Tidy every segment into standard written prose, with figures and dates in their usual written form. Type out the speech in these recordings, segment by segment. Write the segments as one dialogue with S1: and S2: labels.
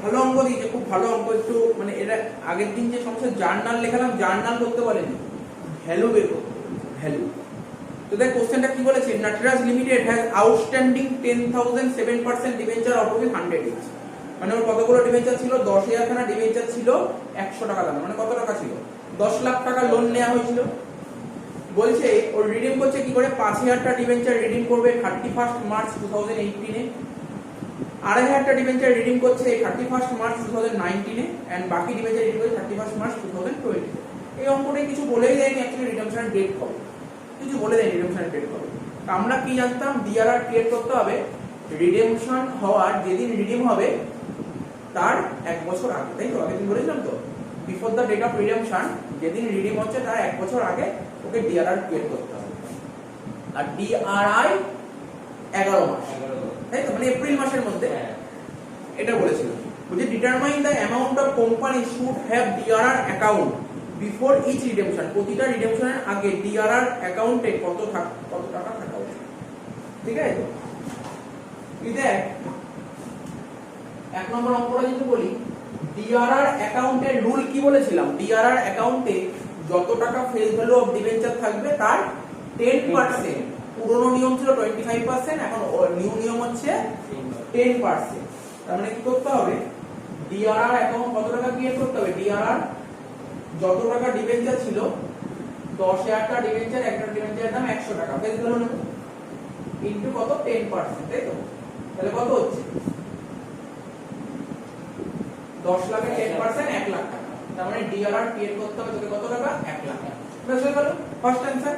S1: ভালো অঙ্ক দিয়েছে, খুব ভালো অঙ্ক। একটু মানে এটা আগের দিন যে সমস্ত জার্নাল লেখালাম, জার্নাল করতে বলেনি, ভ্যালু বের করতে, ভ্যালু। তো দেখ কোশ্চেনটা কি বলেছে, Natraj limited has outstanding 10,000 7% debenture of rupees 100 each. মানে ওর কতগুলো ডিবেঞ্চার ছিল, 10,000 খানা ডিবেঞ্চার ছিল 100 টাকা দাম, মানে কত টাকা ছিল, 10 লাখ টাকা লোন নেওয়া হয়েছিল। বলছে ওর রিডিম করছে কি করে, 5,000টা ডিবেঞ্চার রিডিম করবে 31 মার্চ 2018 এ, 2,500টা ডিবেঞ্চার রিডিম করছে 31 মার্চ 2019 এ, এন্ড বাকি ডিবেঞ্চার রিডিম করছে 31 মার্চ 2020 এ। এই অঙ্কটাই কিছু বলেই দেয়নি অ্যাকচুয়ালি রিডেমশন ডেট কবে, কিছু বলে দেয়নি রিডেমশন ডেট কবে। আমরা কি জানতাম, ডিআরআর ক্রিয়েট করতে হবে রিডেমশন হওয়ার যেদিন রিডিম হবে তার 1 বছর আগে, তাই তো? আগের দিন বলেছিলাম তো, before the date of redemption, যেদিন রিডিম হচ্ছে তার 1 বছর আগে ওকে ডিআরআর ক্রিয়েট করতে হবে। আর ডিআরআই 11 মাস, তাই তো? মানে এপ্রিল মাসের মধ্যে এটা বলেছিল। বলছে determine the amount of company should have DRR account before each redemption. প্রতিটা রিডেমশনের আগে ডিআরআর অ্যাকাউন্টে কত টাকা থাকা উচিত, ঠিক আছে? তো এই দেখ 1 নম্বর অঙ্কটা যদি বলি, ডিআরআর অ্যাকাউন্টের রুল কি বলেছিলাম, ডিআরআর অ্যাকাউন্টে যত টাকা ফেস ভ্যালু অফ ডিবেঞ্চার থাকবে তার 10%। পুরনো নিয়ম ছিল 25%, এখন নিউ নিয়ম হচ্ছে 10%। তার মানে কি করতে হবে, ডিআরআর অ্যাকাউন্ট কত টাকা ক্রিয়েট করতে হবে, ডিআরআর যত টাকা ডিবেঞ্চার ছিল, 10,000টা ডিবেঞ্চার, একটা ডিবেঞ্চারের দাম 100 টাকা, ফেস ভ্যালু নেব ইনটু কত, 10%, তাই তো? তাহলে কত হচ্ছে, 10 লাখের 10% 1 লাখ টাকা। তার মানে ডিআরআর ক্রিয়েট করতে হবে তোকে কত টাকা, 1 লাখ টাকা। বেশ হয়ে গেল ফার্স্ট অ্যানসার।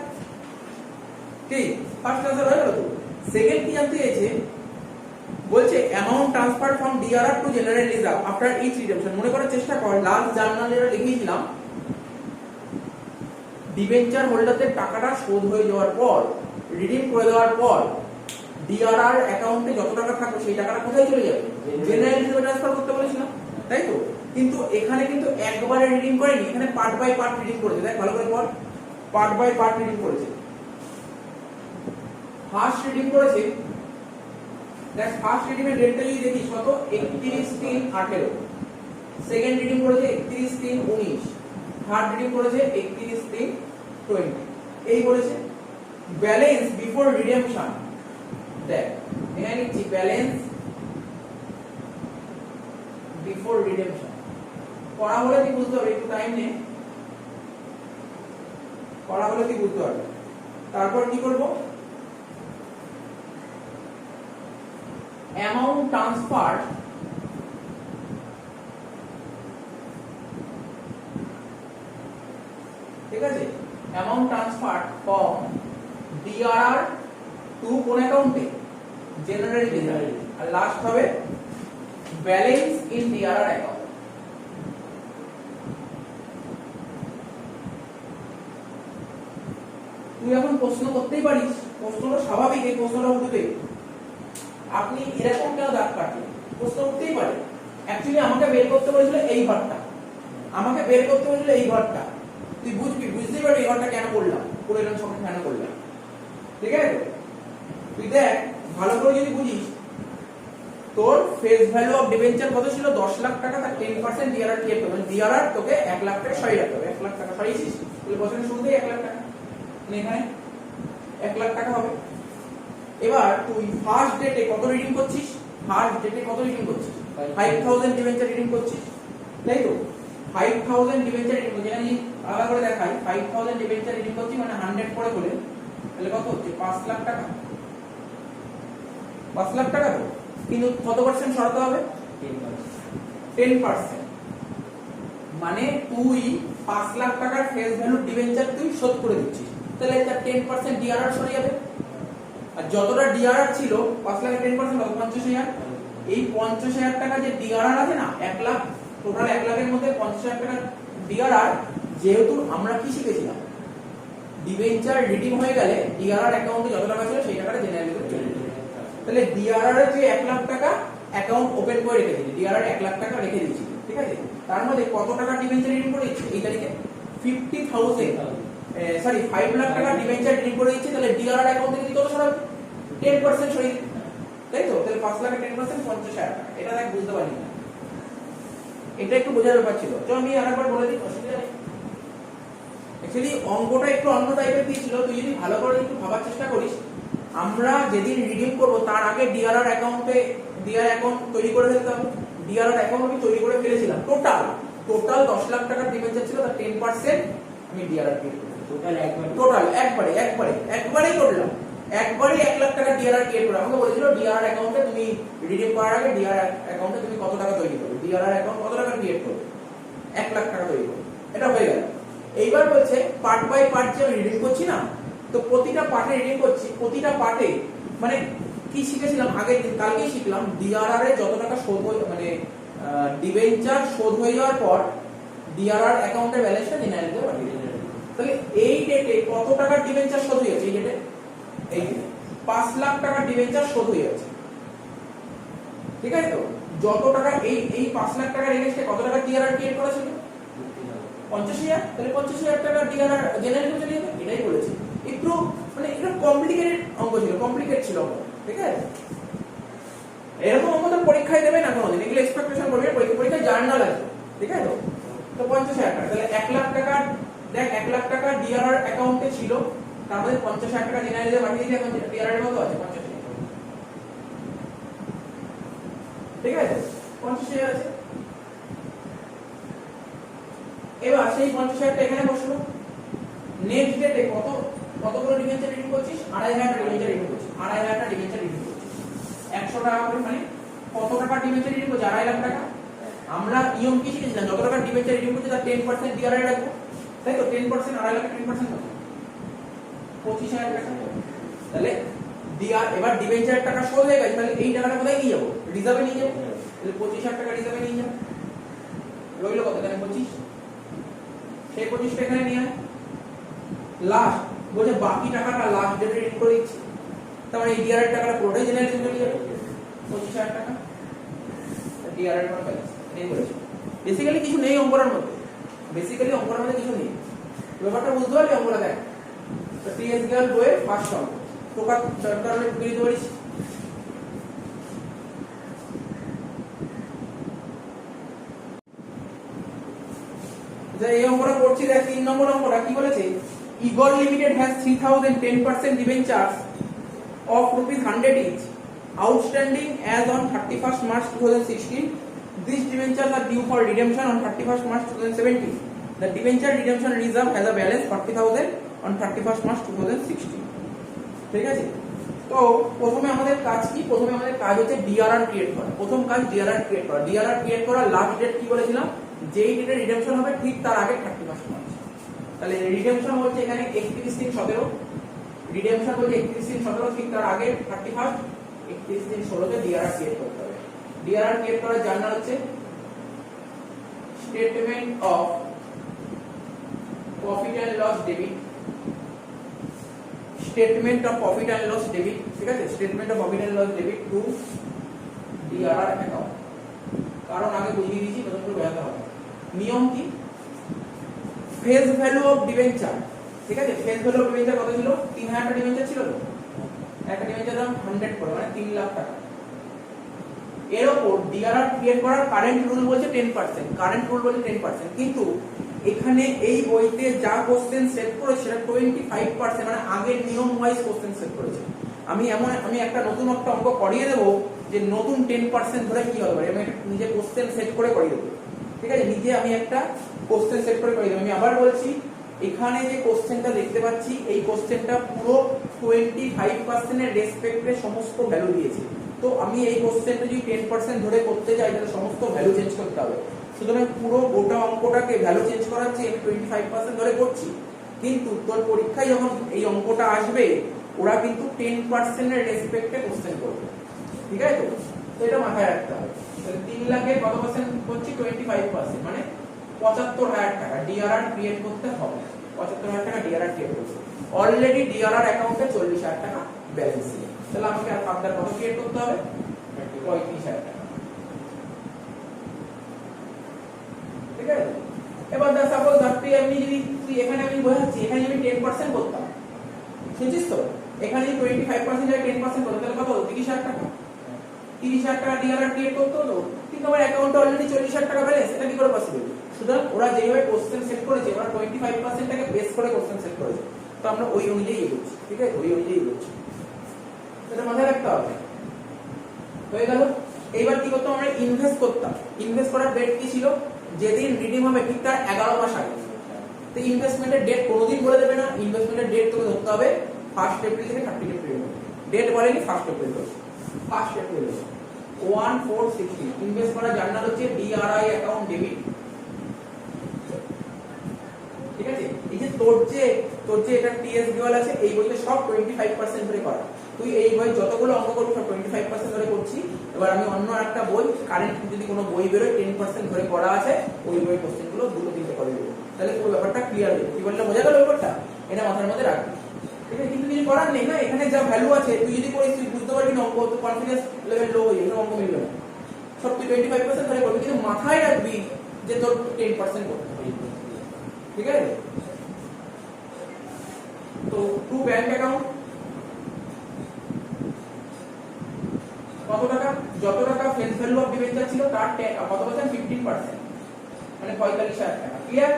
S1: কি ফার্স্ট অ্যানসার হয়ে গেল? তো সেকেন্ড কি জানতে চাইছে, বলছে amount transfer from DRR to general reserve after each redemption. মনে করার চেষ্টা কর, লাস্ট জার্নালে লিখিয়েছিলাম ডিবেঞ্চার হোল্ডারদের টাকাটা শোধ হয়ে যাওয়ার পর, রিডিম করে দেওয়ার পর ডিআরআর অ্যাকাউন্টে যত টাকা থাকবে সেই টাকাটা কোথায় চলে যাবে, জেনারেল রিজার্ভে ট্রান্সফার করতে বলেছিলাম, তাই তো? কিন্তু এখানে কিন্তু একবারে রিডিম করেনি, এখানে পার্ট বাই পার্ট রিডিম করেছে। দেখ ভালো করে পড়, পার্ট বাই পার্ট রিডিম করেছে। ফার্স্ট রিডিম করেছে, দেখ ফার্স্ট রিডিং এর ডেটটা যদি দেখিস কত, 31/3/18। সেকেন্ড রিডিং করেছে 31/3/19, থার্ড রিডিং করেছে 31/3/20। এই বলেছে ব্যালেন্স বিফোর রিডেমশন। দেখ এখানে লিখছি ব্যালেন্স বিফোর রিডেমশন। পড়া হলে তুই বুঝতে পারবি, একটু টাইম নে, পড়া হলে তুই বুঝতে পারবি। তারপর কি করব, amount transferred ঠিক আছে, amount transferred from DRR to কোন অ্যাকাউন্টে, জেনারেল রিজার্ভ। আর লাস্ট হবে ব্যালেন্স ইন DRR অ্যাকাউন্ট। তুই এখন প্রশ্ন করতেই পারিস, প্রশ্নটা স্বাভাবিক, এই প্রশ্নটা উঠবে আপনি এরকম কেন দাগ কাটলেন, প্রশ্ন উঠতেই পারে। অ্যাকচুয়ালি আমাকে বের করতে বলেছিল এই ঘরটা, আমাকে বের করতে বলেছিল এই ঘরটা, তুই বুঝতেই পারবি এই ঘরটা কেন করলাম, করে এরকম সব কেন করলাম, ঠিক আছে? তুই দেখ ভালো করে যদি বুঝিস, তোর ফেস ভ্যালু অফ ডিবেঞ্চার কত ছিল, 10 লাখ টাকা, তার 10% ডিআরআর ক্রিয়েট করবে, মানে ডিআরআর তোকে 1 লাখ টাকা সরিয়ে রাখতে হবে। 1 লাখ টাকা সরিয়েছিস, তাহলে বছরের শুরুতেই 1 লাখ টাকা, মানে এখানে 1 লাখ টাকা হবে। এবার তুই ফার্স্ট ডেটে কত রিডিং করছিস, ফার্স্ট ডেটে কত রিডিং করছিস, 5000 ডিবেঞ্চার রিডিং করছিস, তাই তো? 5000 ডিবেঞ্চার রিডিং করছিস, আমি আলাদা করে দেখাই, 5000 ডিবেঞ্চার রিডিং করছিস মানে 100 করে বলে, তাহলে কত হচ্ছে, 5 লাখ টাকা, 5 লাখ টাকা। তো কিন্তু কত পার্সেন্ট সরাতে হবে, 10%। মানে তুই 5 লাখ টাকার ফেস ভ্যালু ডিবেঞ্চার তুই শোধ করে দিচ্ছিস, তাহলে তার 10% ডিআরআর সরে যাবে। আর যতটা ডিআরআর ছিল 5 লাখের 10% কত, 50,000। এই 50,000 টাকা যে ডিআরআর আছে না, 1 লাখ, টোটাল 1 লাখের মধ্যে 50,000 টাকা ডিআরআর, যেহেতু আমরা কি শিখেছিলাম, ডিবেঞ্চার রিডিম হয়ে গেলে ডিআরআর অ্যাকাউন্টে যত টাকা ছিল সেই টাকাটা জেনারেল রিজার্ভে চলে যাবে। তাহলে ডিআরআর এর যে 1 লাখ টাকা অ্যাকাউন্ট ওপেন করে রেখেছিলি, ডিআরআর 1 লাখ টাকা রেখে দিয়েছিলি, ঠিক আছে? তার মধ্যে কত টাকা ডিবেঞ্চার রিডিম করে দিচ্ছি এই তারিখে, 5 লাখ টাকা ডিবেঞ্চার রিডিম করে দিচ্ছি, তাহলে ডিআরআর অ্যাকাউন্ট থেকে কত সরাবে, 10% সরিয়ে, তাই তো? তাহলে 5 লাখের 10% 50,000 টাকা। এটা দেখ বুঝতে পারলি না, এটা একটু বোঝার ব্যাপার ছিল। তো আমি আরেকবার বলে দিই, অসুবিধা নেই। অ্যাকচুয়ালি অঙ্কটা একটু অন্য টাইপের দিয়েছিল, তুই যদি ভালো করে একটু ভাবার চেষ্টা করিস, আমরা যেদিন রিডিম করব তার আগে ডিআরআর অ্যাকাউন্টে ডিআর অ্যাকাউন্ট তৈরি করে ফেলতে হবে। ডিআরআর অ্যাকাউন্ট আমি তৈরি করে ফেলেছিলাম। টোটাল 10 লাখ টাকার ডিবেঞ্চার ছিল, তার 10% আমি ডিআরআর ক্রিয়েট করেছি। টোটাল একবারেই করলাম, একবারই 1 লাখ টাকা ডিআরআর ক্রিয়েট করে। আমাকে বলেছিল ডিআরআর অ্যাকাউন্টে তুমি রিডিম করার আগে ডিআরআর অ্যাকাউন্টে তুমি কত টাকা তৈরি করবে, ডিআরআর অ্যাকাউন্ট কত টাকা ক্রিয়েট করবে, 1 লাখ টাকা তৈরি করবে। এটা হয়ে গেল। এইবার বলছে পার্ট বাই পার্ট যে আমি রিডিং করছি না, তো প্রতিটা পার্টে রিডিং করছি, প্রতিটা পার্টে মানে কি শিখেছিলাম আগের দিন, কালকেই শিখলাম ডিআরআর এ যত টাকা শোধ হয়ে মানে ডিবেঞ্চার শোধ হয়ে যাওয়ার পর ডিআরআর অ্যাকাউন্টের ব্যালেন্সটা জেনারেল দিয়ে পাঠিয়ে দেবে। তাহলে এই ডেটে কত টাকার ডিবেঞ্চার শোধ হয়েছে, এই ডেটে এই ডেটে 5 লাখ টাকার ডিবেঞ্চার শোধ হয়ে যাচ্ছে। ঠিক আছে, তো যত টাকা এই 5 লাখ টাকার এগেইনস্টে কত টাকা ডিআরআর ক্রিয়েট করা ছিল, 85,000। তাহলে 85,000 টাকা ডিআরআর জেনারেল চলে যাবে। এটাই বলেছি। একটু মানে এটা কমপ্লিকেটেড অঙ্ক ছিল, কমপ্লিকেট ছিল অঙ্ক। ঠিক আছে, এরকম অঙ্ক তো পরীক্ষায় দেবে না কোনোদিন, এগুলো এক্সপেকটেশন করবে পরীক্ষায় জার্নাল আছে। ঠিক আছে, তো 50,000 টাকা, তাহলে 1 লাখ টাকা, দেখ 1 লাখ টাকা ডিআরআর অ্যাকাউন্টে ছিল, তার মধ্যে 50,000 টাকা জেনারেলে পাঠিয়ে দিয়েছি। এখন ডিআরআর কত আছে, 50,000। ঠিক আছে, 50,000 আছে। এবার সেই 50,000 টা এখানে বসলো। নেক্সট ডেটে কতগুলো ডিবেঞ্চার রিডিং করছিস, 2,500 টা ডিবেঞ্চার রিডিং করছিস, 2,500 টা ডিবেঞ্চার রিডিং করছিস 100 টাকা করে, মানে কত টাকা ডিবেঞ্চার রিডিং করছিস, 2.5 লাখ টাকা। আমরা নিয়ম কি শিখেছিলাম, যত টাকা ডিবেঞ্চার রিডিং করছিস তার 10% ডিআরআই রাখবো, তাই তো। 10% 2.5 লাখ 10% কত, 25,000 টাকা। তাহলে এবার ডিবেঞ্চার টাকা শোধ হয়ে গেছে, তাহলে এই টাকাটা কোথায় নিয়ে যাবো, রিজার্ভে নিয়ে যাবো। তাহলে 25,000 টাকা রিজার্ভে নিয়ে যাবো, রইল কত, তাহলে 25। সেই 25 টা এখানে নিয়ে আয়। লাস্ট বলছে বাকি টাকাটা লাস্ট ডেটে রিডিং করে দিচ্ছি, তার মানে এই ডিআরআর টাকাটা পুরোটাই জেনারেল চলে যাবে, 25,000 টাকা ডিআরআর এর ব্যালেন্স। এই বলেছে বেসিক্যালি কিছু নেই অঙ্কটার মধ্যে, বেসিক্যালি অঙ্কটার মধ্যে কিছু নেই। ব্যাপারটা বুঝতে পারলি অঙ্কটা? দেখ, তো টিএস গার্ল বইয়ের ফার্স্ট অঙ্ক তোকা দরকার হলে ঢুকে দিতে পারিস। এই অঙ্কটা করছি, দেখ 3 নম্বর অঙ্কটা কি বলেছে, eagle limited has 3,000 10% debentures of ₹100 each outstanding as on 31st March 2016. These debentures are due for redemption on 31st March 2017. The debenture redemption reserve has a balance 40,000 on 31st March 2016. ঠিক আছে, তো প্রথমে আমাদের কাজ কি, প্রথমে আমাদের কাজ হচ্ছে ডিআরআর ক্রিয়েট করা। প্রথম কাজ ডিআরআর ক্রিয়েট করা। ডিআরআর ক্রিয়েট করার লাস্ট ডেট কি বলেছিলাম, যেই ডেটে রিডেমশন হবে ঠিক তার আগে 31st মার্চ। তাহলে রিডেমশন হচ্ছে এখানে 31/3/17, রিডেমশন হচ্ছে 31/3/17, ঠিক তার আগে 31st 31/3/16 তে ডিআরআর ক্রিয়েট করতে হবে। ডিআরআর ক্রিয়েট করার জার্নাল হচ্ছে statement of profit and loss debit, statement of profit and loss debit. ঠিক আছে, statement of profit and loss debit to DRR account. কারণ আগে বুঝিয়ে দিয়েছি, নতুন করে বোঝাতে হবে। নিয়ম কি, ফেস ভ্যালু অফ ডিবেঞ্চার। ঠিক আছে, ফেস ভ্যালু অফ ডিবেঞ্চার কত ছিল, 3,000 টা ডিবেঞ্চার ছিল তো, একটা ডিবেঞ্চার দাম 100 করে, মানে 3 লাখ টাকা। এর উপর ডিআরআর ক্রিয়েট করার কারেন্ট রুল বলছে 10%, কারেন্ট রুল বলছে 10%, কিন্তু এখানে এই বইতে যা কোশ্চেন সেট করেছে সেটা 25%, মানে আগের নিয়ম ওয়াইজ কোশ্চেন সেট করেছে। আমি একটা নতুন একটা অঙ্ক করিয়ে দেবো যে নতুন 10% ধরে কি হবে, আমি একটা নিজে কোশ্চেন সেট করে করিয়ে দেবো। ঠিক আছে, নিজে আমি একটা কোশ্চেন সেট করে করিয়ে দেবো। আমি আবার বলছি, এখানে যে কোশ্চেনটা দেখতে পাচ্ছি এই কোশ্চেনটা পুরো 25% এর রেসপেক্টে সমস্ত ভ্যালু দিয়েছে। তো আমি এই কোশ্চেনটা যদি 10% ধরে করতে যাই তাহলে সমস্ত ভ্যালু চেঞ্জ করতে হবে। সুতরাং পুরো গোটা অঙ্কটাকে ভ্যালু চেঞ্জ করাচ্ছি, আমি 25% ধরে করছি। কিন্তু তোর পরীক্ষায় যখন এই অঙ্কটা আসবে ওরা কিন্তু 10% এর রেসপেক্টে কোশ্চেন করবে। ঠিক আছে, তো এটা মাথায় রাখতে হবে। তাহলে 3 লাখের কত পার্সেন্ট করছি, 25%, মানে 75,000 টাকা ডিআরআর ক্রিয়েট করতে হবে। 75,000 টাকা ডিআরআর ক্রিয়েট করতে হবে। অলরেডি ডিআরআর অ্যাকাউন্টে 40,000 টাকা ব্যালেন্স আছে। তাহলে আমাকে আর ফার্দার কত ক্রিয়েট করতে হবে, 35,000 টাকা। ঠিক আছে, এবার সাপোজ ধরতে এমনি যদি তুই এখানে আমি বোঝাচ্ছি, এখানে আমি 10% করতাম, শুনছিস তো, এখানে 25% আর 10% করতে তাহলে কত, 30,000 টাকা। 30,000 টাকা ডিআরআর ক্রিয়েট করতে হলো, কিন্তু আমার অ্যাকাউন্টে অলরেডি 40,000 টাকা ব্যালেন্স, এটা কি করে পসিবল? সুতরাং ওরা যেভাবে কোশ্চেন সেট করেছে, ওরা 25% টাকে বেস করে কোশ্চেন সেট করেছে, তো আমরা ওই অনুযায়ী এগোচ্ছি, ঠিক আছে, ওই অনুযায়ী এগোচ্ছি, এটা মাথায় রাখতে হবে। হয়ে গেল। এইবার কি করতাম, আমরা ইনভেস্ট করতাম। ইনভেস্ট করার ডেট কি ছিল? যেদিন রিডিম হবে ঠিক তার 11 মাস আগে। তো ইনভেস্টমেন্টের ডেট কোনোদিন বলে দেবে না, ইনভেস্টমেন্টের ডেট তোকে ধরতে হবে 1 এপ্রিল থেকে 30 এপ্রিল। ডেট বলেনি 1 এপ্রিল, 1 এপ্রিল 1460। ইনভেস্ট করা জার্নাল হচ্ছে ডিআরআই অ্যাকাউন্ট ডেবিট, ঠিক আছে। এই যে তোর যে এটা টিএস ডিওয়াল আছে, এই বইতে সব 25% ধরে করা। তুই এই বই যতগুলো অঙ্ক করবি সব 25% ধরে করছি। এবার আমি অন্য একটা বই, কারেন্ট যদি কোনো বই বেরোয় 10% ধরে করা আছে, ওই বই কোশ্চেন গুলো 2-3টে করে দেবো, তাহলে পুরো ব্যাপারটা ক্লিয়ার হবে। কি বললে বোঝা গেল ব্যাপারটা? এটা মাথার মধ্যে রাখবি, ঠিক আছে। কিন্তু কিছু করার নেই না, এখানে যা ভ্যালু আছে তুই যদি করিস তুই বুঝতে পারবি না, অঙ্ক তো কনফিডেন্স লেভেল লো হয়ে যাবে, অঙ্ক মিলবে না। সব তুই 25% ধরে করবি, কিন্তু মাথায় রাখবি যে তোর 10% করতে হবে, ঠিক আছে। তো টু ব্যাংক অ্যাকাউন্ট কত টাকা? যত টাকা ফেস ভ্যালু অফ ডিবেঞ্চার ছিল তার কত পার্সেন্ট? 15%, মানে 45,000 টাকা। ক্লিয়ার?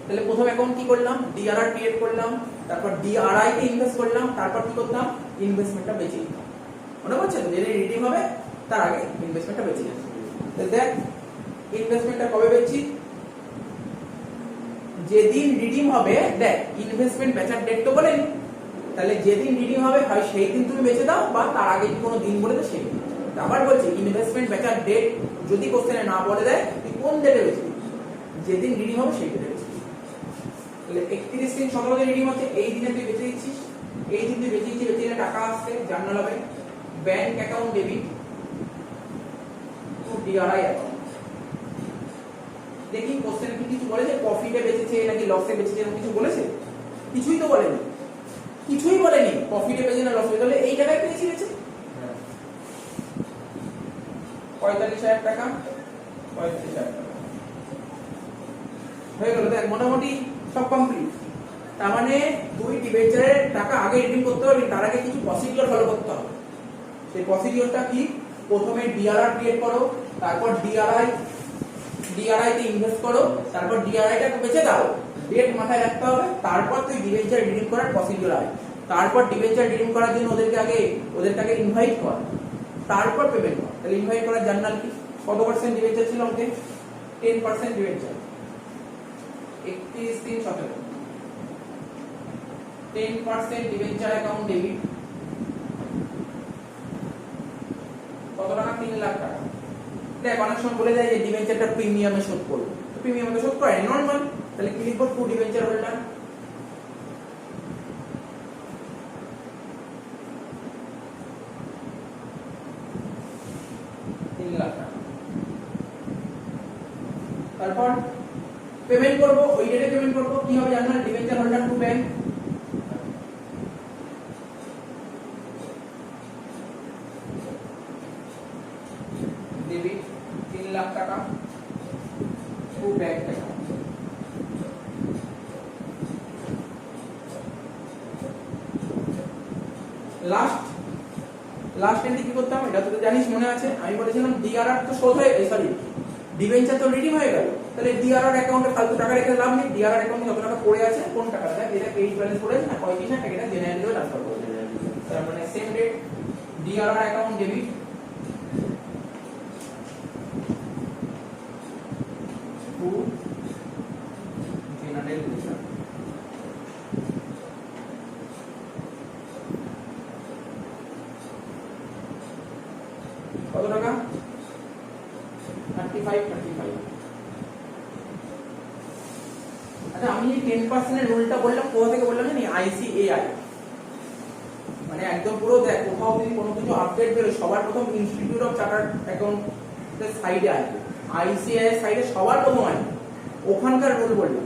S1: তাহলে প্রথম অ্যাকাউন্ট কি করলাম? ডিআরআর ক্রিয়েট করলাম, তারপর ডিআরআই তে ইনভেস্ট করলাম, তারপর কি করতাম? ইনভেস্টমেন্টটা বেঁচে দিতাম। মনে পড়ছে তো? যেদিন রিডিম হবে তার আগে ইনভেস্টমেন্টটা বেঁচে যাচ্ছে। তাহলে দেখ ইনভেস্টমেন্টটা কবে বেচছি? যেদিন রিডিম হবে। দেখ ইনভেস্টমেন্ট বেচার ডেট তো বলেনি, তাহলে যেদিন রিডিম হবে হয় সেই দিন তুমি বেচে দাও, বা তার আগে কোনো দিন বলে দেয় সেই দিন। আবার বলছি ইনভেস্টমেন্ট বেচার ডেট যদি কোশ্চেনে না বলে দেয়, তুই কোন ডেটে বেচবি? যেদিন রিডিম হবে সেই ডেটে বেচবি। তাহলে 31/3/17 রিডিম হচ্ছে, এই দিনে তুই বেচে দিচ্ছিস, এই দিন তুই বেচে দিচ্ছিস, বেচে দিলে টাকা আসছে, জার্নাল হবে bank account debit to DRI account. দেখি কোশ্চেনে কি কিছু বলেছে? প্রফিটে বেচেছে নাকি লসে বেচেছে, এরকম কিছু বলেছে? কিছুই তো বলেনি, কিছুই বলেনি প্রফিটে বেচে না লসে। তাহলে এই টাকায় পেয়েছি বেচে 45,000 টাকা, 45,000 টাকা হয়ে গেল। দেখ মোটামুটি সব কমপ্লিট। তার মানে তুই ডিবেঞ্চারের টাকা আগে রিডিম করতে পারবি, তার আগে কিছু প্রসিডিওর ফলো করতে হবে। সেই প্রসিডিওরটা কি? প্রথমে ডিআরআর ক্রিয়েট করো, তারপর ডিআরআই তে ইনভেস্ট করো, তারপর ডিআরআইটাকে বেচে দাও, ডেট মাথায় রাখতে হবে, তারপর তুই ডিবেঞ্চার রিডিম করার প্রসিডিওর আছে। তারপর ডিবেঞ্চার রিডিম করার জন্য ওদেরকে ইনভাইট কর, তারপর পেমেন্ট কর। তাহলে ইনভাইট করার জার্নাল কি? কত পার্সেন্ট ডিবেঞ্চার ছিল আমাদের? 10% ডিবেঞ্চার। 31/3/17 10% ডিবেঞ্চার অ্যাকাউন্ট ডেবিট কত টাকা? 3 লাখ টাকা। দেখ অনেক সময় বলে যায় যে ডিবেঞ্চারটা প্রিমিয়ামে শোধ করবো, প্রিমিয়ামে শোধ করে নরমাল। তাহলে কি লিখবো? টু ডিবেঞ্চার হোল্ডার তারপর পেমেন্ট করব, ওই ডেটে পেমেন্ট করব। কি হবে journal? Debenture holder to bank debit 3 lakh টাকা to bank account. Last entry কি করতাম? এটা তো জানিস, মনে আছে আমি বলেছিলাম ডিআরআর তো শোধ হয়ে, সরি ডিবেঞ্চার তো রিডিম হয়ে গেল, তাহলে ডিআরআর অ্যাকাউন্টে ফালতু টাকা রেখে লাভ নেই। ডিআরআর অ্যাকাউন্টে যত টাকা পড়ে আছে, কোন টাকা দেখ, এটা ক্রেডিট ব্যালেন্স পড়ে আছে না, 35,000 টাকা, এটা জেনারেল দিয়ে ট্রান্সফার করে দেবে। তার মানে same date DRR account debit to general reserve. কত টাকা? 35। আচ্ছা আমি এই 10% এর রুলটা বললাম, কোথা থেকে বললাম জানি? ICAI, মানে একদম পুরো দেখ, কোথাও যদি কোনো কিছু আপডেট বেরোয় সবার প্রথম ইনস্টিটিউট অফ চার্টার্ড অ্যাকাউন্টের সাইডে আসবে, ICAI এর সাইডে সবার প্রথম আসবে, ওখানকার রুল বললাম।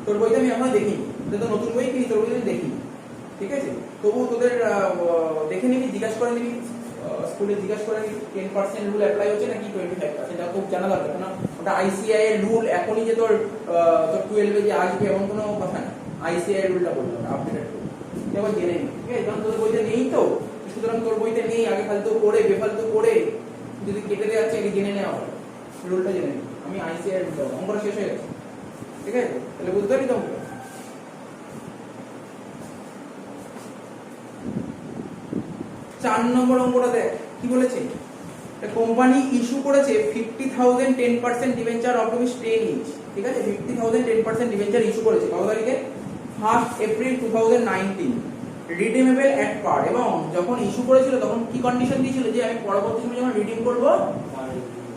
S1: তোর বইতে আমি এখনো দেখিনি, তুই তো নতুন বই কিনি, তোর বইতে আমি দেখিনি, ঠিক আছে। তবু তোদের দেখে নিবি, জিজ্ঞাসা করে নিবি, স্কুলে জিজ্ঞাসা করে নিবি 10% রুল অ্যাপ্লাই হচ্ছে নাকি 25%, এটা খুব জানা দরকার। কারণ ওটা ICAI এর রুল, এখনই যে তোর 12 এ যে আসবে এমন কোনো কথা না। ICAI রুলটা বললাম আপডেটেড রুল, এবার জেনে নিবি, ঠিক আছে। কারণ তোদের বইতে নেই তো সুতরাং তোর বইতে নেই, আগে ফালতু করে বেফালতু করে যদি কেটে দেওয়া যাচ্ছে আগে জেনে নেওয়া হবে, রুলটা জেনে নিই। আমি আইসিআই অঙ্কটা শেষ হয়ে গেছে, ঠিক আছে? তাহলে বুঝতে পারি তো? 4 নম্বর অঙ্কটা দেখ কি বলেছে। কোম্পানি ইস্যু করেছে 50,000 10% ডিবেঞ্চার অফ রুপিস 10 ইঞ্চ, ঠিক আছে? 50,000 10% ডিবেঞ্চার ইস্যু করেছে কত তারিখে? 1 এপ্রিল 2019, রিডিমেবল এট পার। এবং যখন ইস্যু করেছিল তখন কি কন্ডিশন দিয়েছিল যে আমি পরবর্তী সময় যখন রিডিম করব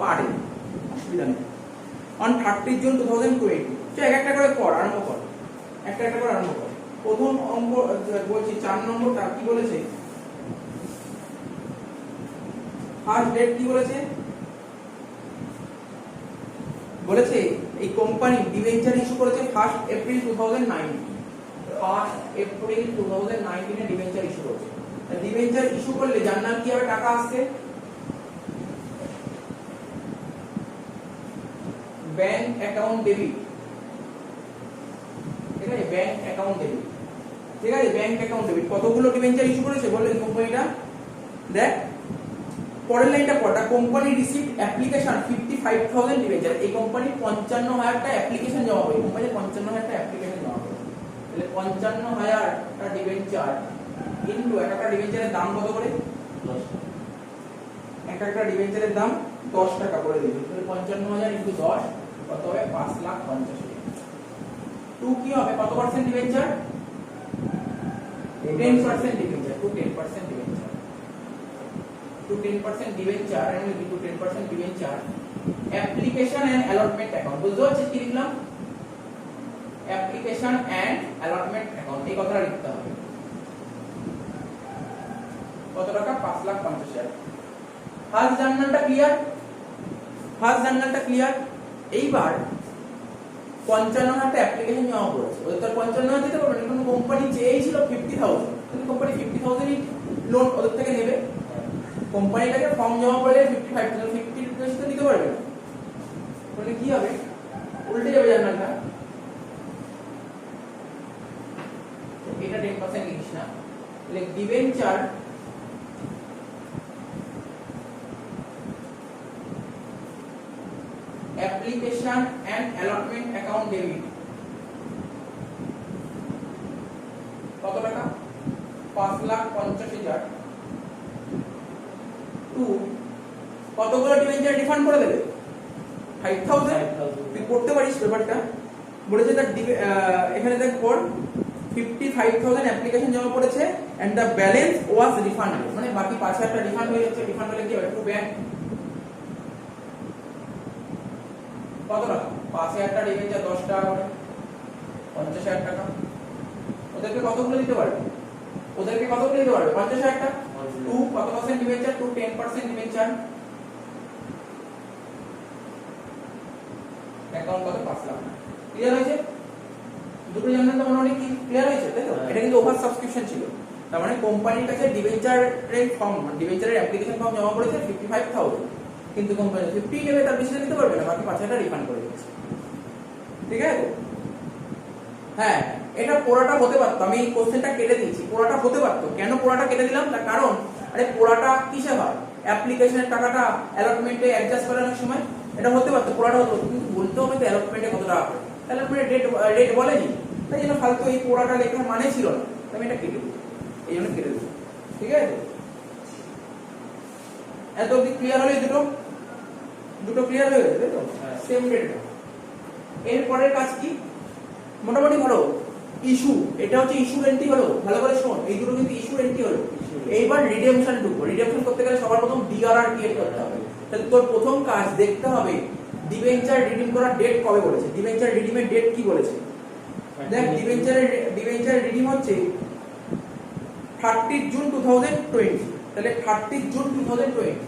S1: পারে, অসুবিধা নেই। On 30 June 2020। তো এক একটা করে কর, আরম্ভ কর, একটা একটা করে আরম্ভ কর। প্রথম অঙ্ক বলছি 4 নম্বরটা কি বলেছে? ফার্স্ট ডেট কি বলেছে? বলেছে এই কোম্পানি ডিবেঞ্চার ইস্যু করেছে 1 এপ্রিল 2019। 1 এপ্রিল 2019 এ ডিবেঞ্চার ইস্যু করেছে। ডিবেঞ্চার ইস্যু করলে জার্নাল কি হবে? টাকা আসছে ব্যাংক অ্যাকাউন্ট ডেবিট, ঠিক আছে? ব্যাংক অ্যাকাউন্ট ডেবিট, ঠিক আছে? Bank account debit. কতগুলো ডিবেঞ্চার ইস্যু করেছে বলে কোম্পানিটা? দেখ পরের লাইনটা পড়া। Company received application 55,000 debenture. এই কোম্পানি 55,000টা অ্যাপ্লিকেশন জমা করে, কোম্পানি 55,000টা অ্যাপ্লিকেশন জমা করে। তাহলে 55,000টা ডিবেঞ্চার ইনটু একটা ডিবেঞ্চারের দাম কত করে? 10। একটা ডিবেঞ্চারের দাম 10 টাকা করে দিবে। তাহলে 55,000 ইনটু 10 কত হবে? 5,50,000। টু কি হবে? কত percent debenture? 10% debenture, to 10% debenture, to 10% debenture and will be to 10% debenture application and allotment account। বুঝতে পারছিস কি লিখলাম? application and allotment account, এই কথাটা লিখতে হবে। কত টাকা? 5,50,000। ফার্স্ট জার্নালটা ক্লিয়ার? ফার্স্ট জার্নালটা ক্লিয়ার? এইবার 55,000টা অ্যাপ্লিকেশন জমা করেছে, ওদের তো 55,000 দিতে পারবে না, কারণ কোম্পানি চেয়েছিল 50,000। তাহলে কোম্পানি 50,000ই লোন ওদের থেকে নেবে। কোম্পানিটাকে ফর্ম জমা করলে 55,000, 50 বেশি তো দিতে পারবে না। তাহলে কি হবে? উল্টে যাবে জার্নালটা। এটা 10% লিখিস না, তাহলে debenture application and allotment account debit কত টাকা? 5,50,000 টু কতগুলো ডিবেঞ্চার রিফান্ড করে দেবে? 5,000। তুই করতে পারিস পেপারটা। বলেছে তার এখানে দেখ পর 55,000 অ্যাপ্লিকেশন জমা পড়েছে and the balance was refunded, মানে বাকি 5,000 টাকা রিফান্ড হয়ে যাচ্ছে। রিফান্ড হলে কি হবে? টু ব্যাংক কত টাকা? 5,000 টাকা ডিবেঞ্চার 10 টাকা করে 50,000 টাকা। ওদেরকে কতগুলো দিতে পারবে? ওদেরকে কতগুলো দিতে পারবে? 50,000 টাকা। টু কত percent debenture? To 10% debenture. Account কত? 5 লাখ। ক্লিয়ার হয়েছে? দুটো জানলেন তো মোটামুটি কি ক্লিয়ার হয়েছে, তাই তো? এটা কিন্তু ওভার সাবস্ক্রিপশন ছিল। তার মানে কোম্পানির কাছে ডিবেঞ্চারের ফর্ম, ডিবেঞ্চারের অ্যাপ্লিকেশন ফর্ম জমা করেছে 55,000, কিন্তু কোম্পানি 50 নেবে, তার বেশি দিতে পারবে না, বাকি 5,000 টাকা রিফান্ড করে দিচ্ছে। ঠিক আছে? হ্যাঁ, এটা পোড়াটা হতে পারতো। আমি এই কোশ্চেনটা কেটে দিয়েছি, পোড়াটা হতে পারতো। কেন পোড়াটা কেটে দিলাম? তার কারণ আরে পোড়াটা কিসে হয়? অ্যাপ্লিকেশনের টাকাটা অ্যালটমেন্টে অ্যাডজাস্ট করানোর সময় এটা হতে পারতো, পোড়াটা হতো। কিন্তু বলতে হবে তো অ্যালটমেন্টে কত টাকা পড়ে। অ্যালটমেন্টে রেট বলেনি, তাই জন্য ফালতু এই পোড়াটা লেখার মানে ছিল না, আমি এটা কেটে দিই, এই জন্য কেটে দিই। ঠিক আছে? এত অব্দি ক্লিয়ার হলে দুটো ক্লিয়ার হয়ে গেছে, তাই তো? Same rate. এর পরের কাজ কি? মোটামুটি ভালো ইস্যু, এটা হচ্ছে ইস্যু এন্ট্রি হলো, ভালো করে শোন, এই দুটো কিন্তু ইস্যু এন্ট্রি হলো। এইবার রিডেমশন ঢুকবো। রিডেমশন করতে গেলে সবার প্রথম ডিআরআর ক্রিয়েট করতে হবে। তাহলে তোর প্রথম কাজ দেখতে হবে ডিবেঞ্চার রিডিম করার ডেট কবে বলেছে, ডিবেঞ্চার রিডিমের ডেট কি বলেছে। দেখ ডিবেঞ্চার রিডিম হচ্ছে 30 জুন 2020। তাহলে 30 জুন 2020,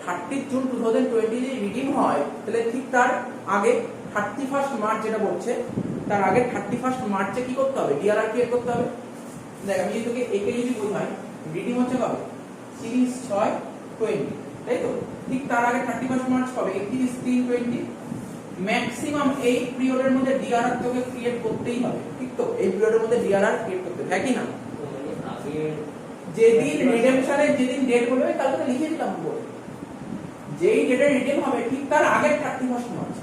S1: 30 জুন 2020 যদি রিডিম হয় তাহলে ঠিক তার আগে 31 মার্চ যেটা বলছে, তার আগে 31 মার্চে কি করতে হবে? ডিআরআর ক্রিয়েট করতে হবে। দেখ আমি তোকে একে যদি বোঝাই, রিডিম হচ্ছে কবে? 30/6/20, তাই তো? ঠিক তার আগে 31 মার্চ কবে? 31/3/20। ম্যাক্সিমাম এই পিরিয়ডের মধ্যে ডিআরআর তোকে ক্রিয়েট করতেই হবে, ঠিক তো? এই পিরিয়ডের মধ্যে ডিআরআর ক্রিয়েট করতে হবে, হ্যাঁ কি না? যেদিন রিডেমশনের যেদিন ডেট বলবে কালকে তো লিখে দিলাম বলে, যেই ডেটে রিডেম হবে ঠিক তার আগে 31 মার্চ,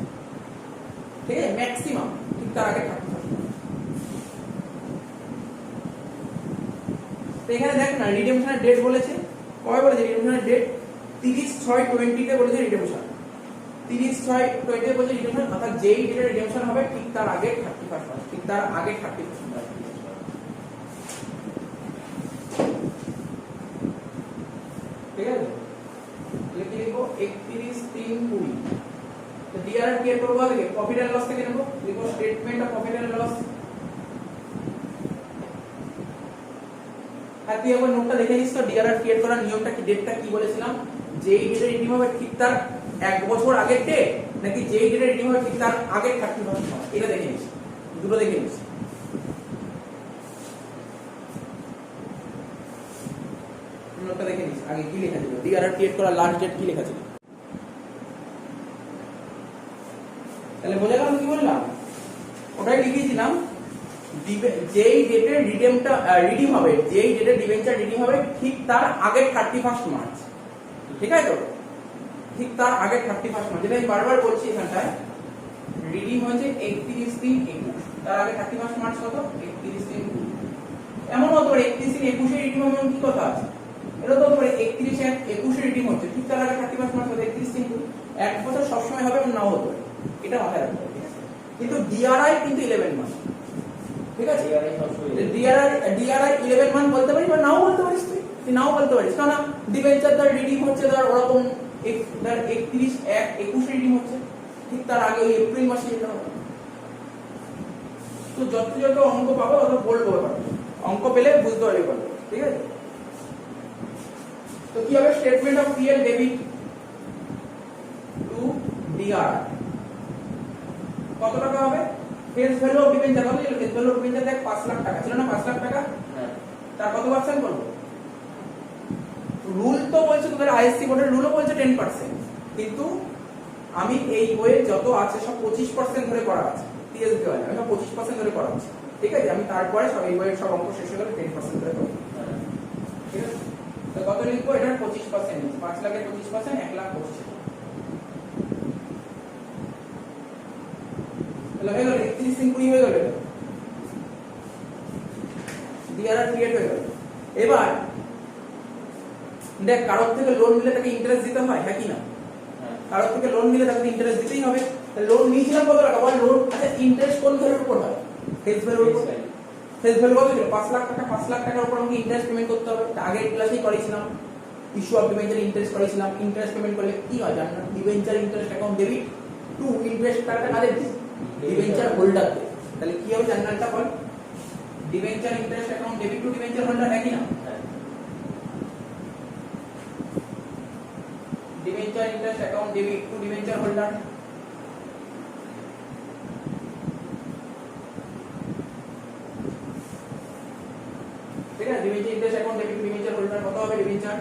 S1: ঠিক আছে, ম্যাক্সিমাম ঠিক তার আগে 31 মার্চ। তো এখানে দেখ না রিডেমশনের ডেট বলেছে, কবে বলেছে রিডেমশনের ডেট? 30/6/20 তে বলেছে রিডেমশন, 30/6/20 তে বলেছে রিডেমশন, অর্থাৎ যেই ডেটে রিডেমশন হবে ঠিক তার আগে 31 মার্চ, ঠিক তার আগে 31 মার্চ। ঠিক আছে, লিখে লিখো 31/3/20। তো ডিআরআর কি করব আগে? প্রফিট এন্ড লস থেকে নেব, লিখো statement of profit and loss. আর তুই একবার নোটটা দেখে নিস তো, ডিআরআর ক্রিয়েট করার নিয়মটা কি, ডেটটা কি বলেছিলাম? যেই ডেটে রিডিম হবে ঠিক তার 1 বছর আগের ডেট, নাকি যেই ডেটে রিডিম হবে ঠিক তার আগের 31 মার্চ, এটা দেখে নিস, দুটো দেখে নিস। নোটটা দেখে নিস আগে কি লেখা ছিল, ডিআরআর ক্রিয়েট করার লাস্ট ডেট কি লেখা ছিল। তাহলে বোঝা গেল কি বললাম? ওটাই লিখেছিলাম, যেই ডেটে রিডিমটা রিডিম হবে, যেই ডেটে ডিবেঞ্চার রিডিম হবে ঠিক তার আগের 31 মার্চ, ঠিক আছে তো, ঠিক তার আগের 31 মার্চ, যেটা আমি বারবার বলছি এখানটায়, রিডিম হয়েছে 31/3/21, তার আগে 31 মার্চ কত? 31/3/20। এমন হতো 31/3/21 রিডিম হবে, কি কথা আছে? এটা তো ধরে 31/21 রিডিম হচ্ছে ঠিক তার আগে 31 মার্চ হতে 31/3/20, এক বছর সবসময় হবে এবং নাও হতে পারে, এটা মাথায় রাখতে হবে, ঠিক আছে? কিন্তু ডিআরআই কিন্তু 11 মাস, ঠিক আছে, ডিআরআই 11 মান বলতে পারিস বা নাও বলতে পারিস, তুই নাও বলতে পারিস, কারণ ডিবেঞ্চার তার রিডিম হচ্ছে তার ওরকম 31/1/21 রিডিম হচ্ছে ঠিক তার আগে ওই এপ্রিল মাসে যেটা হবে। তো যত যত অঙ্ক পাবো তত বলবো, অঙ্ক পেলে বুঝতে পারবি, ঠিক আছে? তো কি হবে? Statement of PL debit to DR কত টাকা হবে? ফেস ভ্যালু অফ ডিবেঞ্চার কত ছিল? ফেস ভ্যালু অফ ডিবেঞ্চার দেখ 5 লাখ টাকা ছিল না, 5 লাখ টাকা, হ্যাঁ, তার কত পার্সেন্ট বলবো? রুল তো বলছে তোদের আইএসসি বোর্ডের রুলও বলছে 10%, কিন্তু আমি এই বইয়ে যত আছে সব 25% ধরে করা আছে, টিএস দেওয়া আমি সব 25% ধরে করা আছে, ঠিক আছে? আমি তারপরে সব এই বইয়ের সব অঙ্ক শেষ হয়ে গেলে 10% ধরে করব, ঠিক আছে? তো কত লিখবো? এটার 25%, 5 লাখের 25% 1,25,000, তাহলে হয়ে গেল 31/3/20 হয়ে গেল, ডিআরআর ক্রিয়েট হয়ে গেল। এবার দেখ কারোর থেকে লোন নিলে তাকে ইন্টারেস্ট দিতে হয়, হ্যাঁ কি না? কারোর থেকে লোন নিলে তাকে ইন্টারেস্ট দিতেই হবে। লোন নিয়েছিলাম কত টাকা বল? লোন, আচ্ছা ইন্টারেস্ট কোন ভ্যালুর উপর হয়? ফেস ভ্যালুর উপর। ফেস ভ্যালু কত ছিল? 5 লাখ টাকা, 5 লাখ টাকার উপর আমাকে ইন্টারেস্ট পেমেন্ট করতে হবে। আগের ক্লাসেই করেছিলাম, ইস্যু অফ ডিবেঞ্চার ইন্টারেস্ট করেছিলাম। ইন্টারেস্ট পেমেন্ট করলে কি হয় জানেন না? Debenture interest account debit to interest টাকাটা কাদের দিই? Debenture holder. তাহলে কি হবে জার্নালটা বল? Debenture interest account debit to debenture holder, একই না? Debenture interest account debit to debenture holder, ঠিক আছে? Debenture interest account debit to debenture holder কত হবে? ডিবেঞ্চার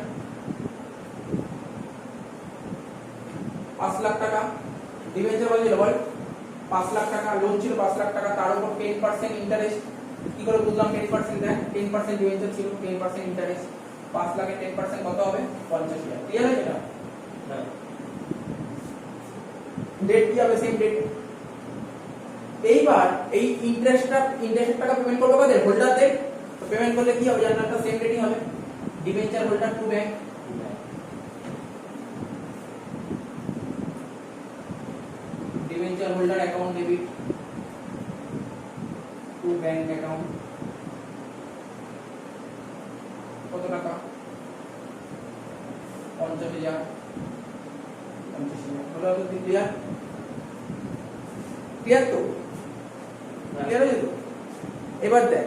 S1: 5 লাখ টাকা, ডিবেঞ্চার বলছিল বল 5 লাখ টাকা, লোন ছিল 5 লাখ টাকা, তার উপর 10% ইন্টারেস্ট। কি করে বুঝলাম 10%? দেখ 10% ডিবেঞ্চার ছিল, 10% ইন্টারেস্ট, 5 লাখের 10% কত হবে? 50,000। ক্লিয়ার আছে এটা? হ্যাঁ। ডেট কি হবে? Same date. এইবার এই ইন্টারেস্ট টাকা পেমেন্ট করবে কাদের? হোল্ডারদের। তো পেমেন্ট করলে কি হবে জানেন? একটা সেম ডেটই হবে। Debenture holder to bank, debenture holder account debit to bank account কত টাকা? 50,000। 50,000 হলো তো? ক্লিয়ার? ক্লিয়ার তো? ক্লিয়ার হয়ে গেল? এবার দেখ,